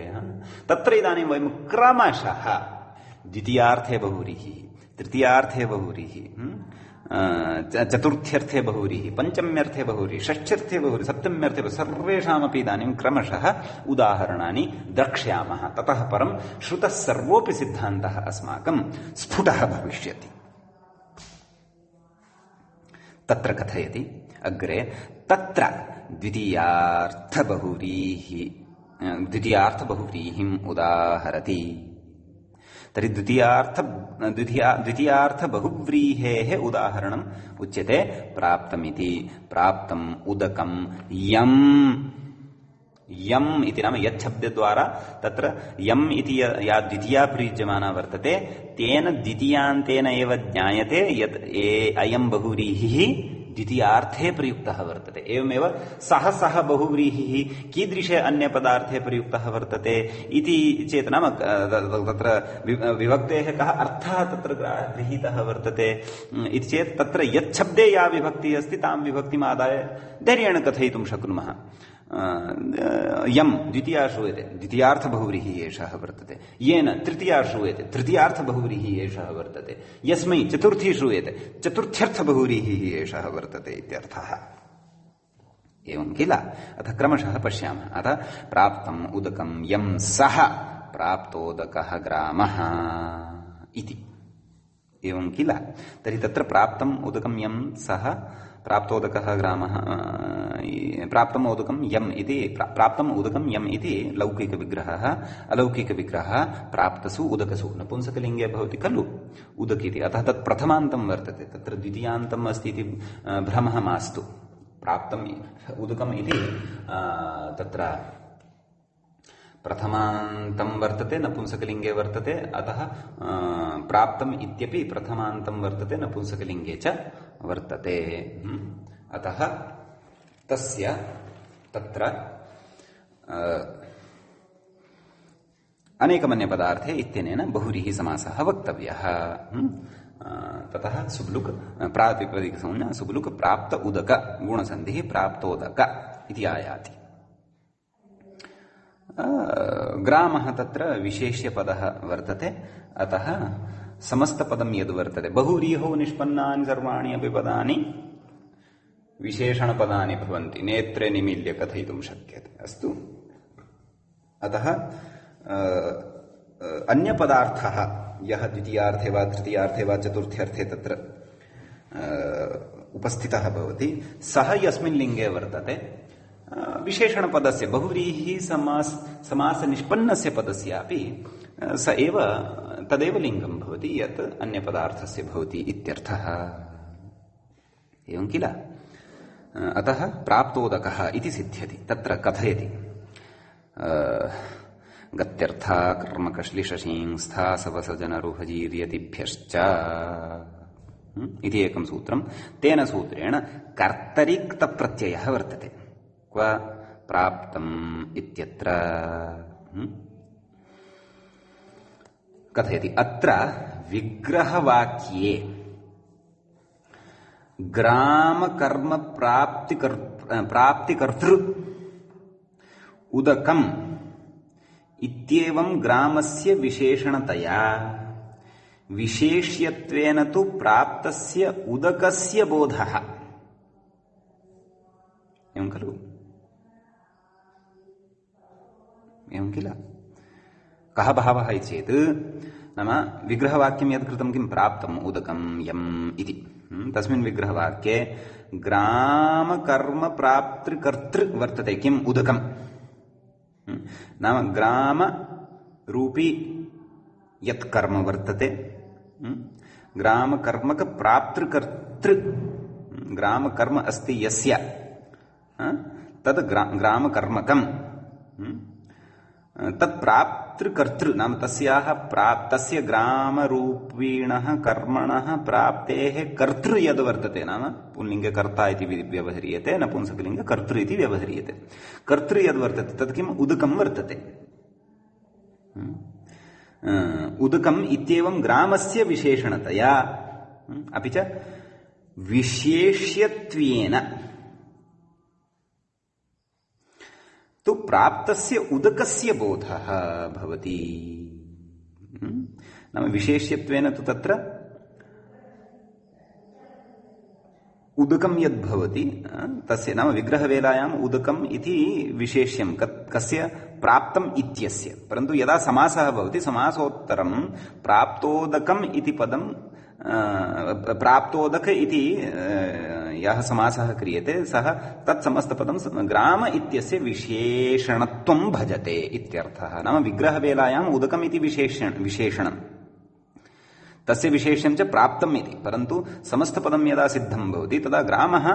तत्र इदानीं वयं क्रमशः द्वितीयार्थे बहुव्रीहिः तृतीयार्थे बहुव्रीहिः चतुर्थ्यर्थे बहुव्रीहिः पञ्चम्यर्थे बहुव्रीहिः षष्ठ्यर्थे बहुव्रीहिः सप्तम्यर्थे सर्वेषामपि इदानीं क्रमशः उदाहरणानि द्रक्ष्यामः ततः परं श्रुतः सर्वोऽपि सिद्धान्तः अस्माकं स्फुटः भविष्यति तत्र कथयति अग्रे तत्र द्वितीयार्थबहुव्रीहिम् उदाहरति तर्हि द्वितीयार्थबहुव्रीहेः उदाहरणम् उच्यते प्राप्तमिति प्राप्तम् उदकम् यम् इति नाम यच्छब्दद्वारा तत्र यम् इति या द्वितीया प्रयुज्यमाना वर्तते तेन द्वितीयान्तेन एव ज्ञायते यत् अयम् बहुव्रीहिः द्वितीयार्थे प्रयुक्तः वर्तते एवमेव सः बहुव्रीहिः कीदृशे अन्यपदार्थे प्रयुक्तः वर्तते इति चेत् नाम तत्र विभक्तेः कः अर्थः तत्र गृहीतः वर्तते इति चेत् तत्र यच्छब्दे या विभक्तिः अस्ति तां विभक्तिमादाय धैर्येण कथयितुं शक्नुमः यम् द्वितीया श्रूयते द्वितीयार्थबहुव्रीहिः एषः वर्तते येन तृतीया श्रूयते तृतीयार्थबहुव्रीहिः एषः वर्तते यस्मै चतुर्थी श्रूयते चतुर्थ्यर्थबहुव्रीहिः एषः वर्तते इत्यर्थः एवं किल अथ क्रमशः पश्यामः अथ प्राप्तम् उदकम् यम् सः प्राप्तोदकः ग्रामः इति एवं किल तर्हि तत्र प्राप्तम् उदकम् यम् सः प्राप्तोदकः ग्रामः प्राप्तम् उदकं यम् इति प्राप्तम् उदकं यम् इति लौकिकविग्रहः अलौकिकविग्रहः प्राप्तसु उदकसु नपुंसकलिङ्गे भवति खलु उदक इति अतः तत् प्रथमान्तं वर्तते तत्र द्वितीयान्तम् अस्ति इति भ्रमः मास्तु प्राप्तम् उदकम् इति तत्र प्रथमान्तं वर्तते नपुंसकलिङ्गे वर्तते अतः प्राप्तम् इत्यपि प्रथमान्तं वर्तते नपुंसकलिङ्गे च वर्तते अतः तस्य तत्र अनेकमन्यपदार्थे इत्यनेन बहुव्रीहि समासः वक्तव्यः ततः सुब्लुक् प्रातिपदिकसंज्ञा सुब्लुक् प्राप्त उदक गुणसन्धिः प्राप्तोदक इति आयाति ग्रामः तत्र विशेष्यपदः वर्तते अतः समस्तपदं यद् वर्तते बहुव्रीहौ निष्पन्नानि सर्वाणि अपि पदानि विशेषणपदानि भवन्ति नेत्रे निमील्य कथयितुं शक्यते अस्तु अतः अन्यपदार्थः यः द्वितीयार्थे वा तृतीयार्थे वा चतुर्थ्यर्थे तत्र उपस्थितः भवति सः यस्मिन् लिङ्गे वर्तते विशेषणपदस्य बहुव्रीहि समासनिष्पन्नस्य पदस्यापि स एव तदेव लिङ्गं भवति यत् अन्यपदार्थस्य भवति इत्यर्थः। एवं किल? अतः प्राप्तोदकः इति सिद्ध्यति। तत्र कथयति गत्यर्था कर्मकश्लिशशींस्था सवसजनरुहजीर्यतिभ्यश्च इति एकं सूत्रं। तेन सूत्रेण कर्तरिक्तप्रत्ययः वर्तते। क्व प्राप्तम् इत्यत्र कथयति अत्र विग्रहवाक्ये ग्रामकर्म प्राप्तिकर्तृ उदकम् इत्येवं ग्रामस्य विशेषणतया विशेष्यत्वेन तु प्राप्तस्य उदकस्य बोधः। एवं खलु? एवं किल? कः भावः इति चेत् नाम विग्रहवाक्यं यत् कृतं किं प्राप्तम् उदकं यम् इति तस्मिन् विग्रहवाक्ये ग्रामकर्म प्राप्तृकर्तृ वर्तते किम् उदकम् नाम ग्रामरूपी यत् कर्म वर्तते ग्रामकर्मक प्राप्तृकर्तृ ग्रामकर्म अस्ति यस्य तद् ग्रामकर्मकम् तत् प्राप्तृकर्तृ नाम तस्य ग्रामरूपिणः कर्मणः प्राप्तेः कर्तृ यद् वर्तते नाम पुल्लिङ्गे कर्ता इति व्यवह्रियते नपुंसकलिङ्गे कर्तृ इति व्यवह्रियते। कर्तृ यद् वर्तते तत् किम् उदकं वर्तते। उदकम् इत्येवं ग्रामस्य विशेषणतया अपि च विशेष्यत्वेन तु प्राप्तस्य उदकस्य बोधः भवति। नाम विशेष्यत्वेन तु तत्र उदकं यद् भवति तस्य नाम विग्रहवेलायाम् उदकम् इति विशेष्यं कस्य प्राप्तम् इत्यस्य। परन्तु यदा समासः भवति समासोत्तरं प्राप्तोदकम् इति पदं प्राप्तोदक इति यः समासः क्रियते सः तत् समस्तपदं ग्राम इत्यस्य विशेषणत्वं भजते इत्यर्थः। नाम विग्रहवेलायाम् उदकम् इति विशेषणं तस्य विशेष्यं च प्राप्तम् इति। परन्तु समस्तपदं यदा सिद्धं भवति तदा ग्रामः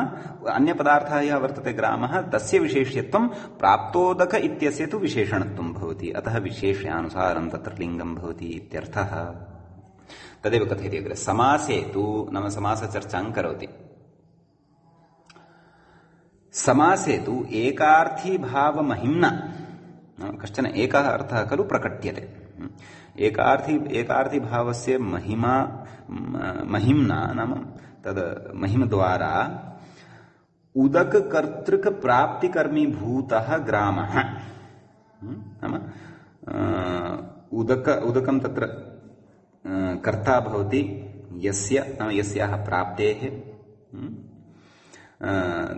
अन्यपदार्थः यः वर्तते ग्रामः तस्य विशेष्यत्वं प्राप्तोदक इत्यस्य तु विशेषणत्वं भवति। अतः विशेष्यानुसारं तत्र लिङ्गं भवति इत्यर्थः। तदेव कथयति अग्रे समासे तु नाम समासचर्चां करोति। समासे तु एकार्थी भावमहिम्ना कश्चन एकः अर्थः खलु प्रकट्यते। एकार्थी भावस्य महिम्ना नाम तद् महिमद्वारा उदककर्तृक प्राप्तिकर्मीभूतः ग्रामः नाम उदकं तत्र कर्ता भवति यस्याः प्राप्तेः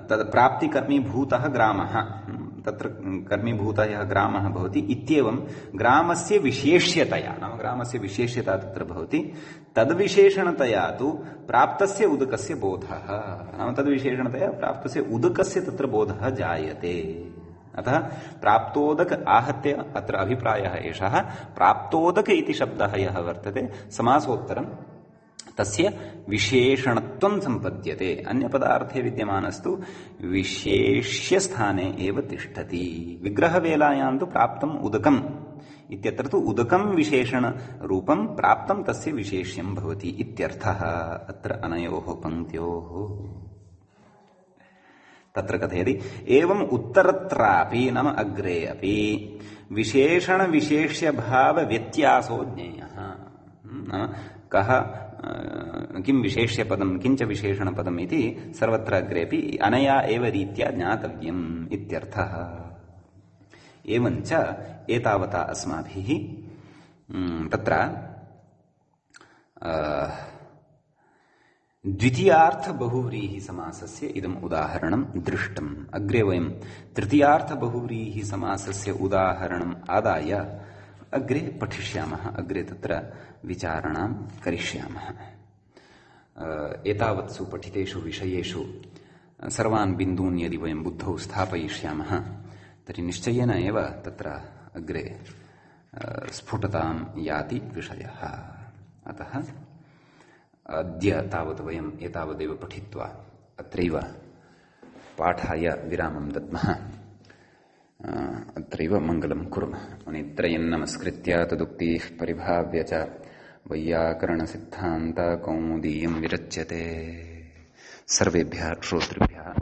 तद् प्राप्तिकर्मीभूतः ग्रामः तत्र कर्मीभूतः यः ग्रामः भवति इत्येवं ग्रामस्य विशेष्यतया नाम ग्रामस्य विशेष्यता तत्र भवति तद्विशेषणतया तु प्राप्तस्य उदकस्य बोधः नाम तद्विशेषणतया प्राप्तस्य उदकस्य तत्र बोधः जायते। अतः प्राप्तोदक आहत्य अत्र अभिप्रायः एषः प्राप्तोदक इति शब्दः यः वर्तते समासोत्तरं तस्य विशेषणत्वं सम्पद्यते। अन्यपदार्थे विद्यमानस्तु विशेष्यस्थाने एव तिष्ठति। विग्रहवेलायां तु प्राप्तम् उदकम् इत्यत्र तु उदकं विशेषणरूपं प्राप्तं तस्य विशेष्यं भवति इत्यर्थः अत्र अनयोः पङ्क्त्योः। तत्र कथयति एवम् उत्तरत्रापि नाम अग्रे अपि विशेषणविशेष्यभावव्यत्यासो ज्ञेयः। कः किं विशेष्यपदं किञ्च विशेषणपदम् इति सर्वत्र अग्रेपि अनया एव रीत्या ज्ञातव्यम् इत्यर्थः। एवञ्च एतावता अस्माभिः तत्र द्वितीयार्थ बहुव्रीहि समासस्य इदम् उदाहरणं दृष्टम्। अग्रे वयं तृतीयार्थ बहुव्रीहि समासस्य उदाहरणम् आदाय अग्रे पठिष्यामः, अग्रे तत्र विचारणां करिष्यामः। एतावत्सु पठितेषु विषयेषु सर्वान् बिन्दून् यदि वयं बुद्धौ स्थापयिष्यामः तर्हि निश्चयेन एव तत्र अग्रे स्फुटतां याति विषयः। अतः अद्य तावत् वयम् एतावदेव पठित्वा अत्रैव पाठाय विरामं दद्मः। अत्रैव मङ्गलं कुर्मः। मुनित्रयं नमस्कृत्य तदुक्तिः परिभाव्य च वैयाकरणसिद्धान्तकौमुदीयं विरच्यते। सर्वेभ्यः श्रोतृभ्यः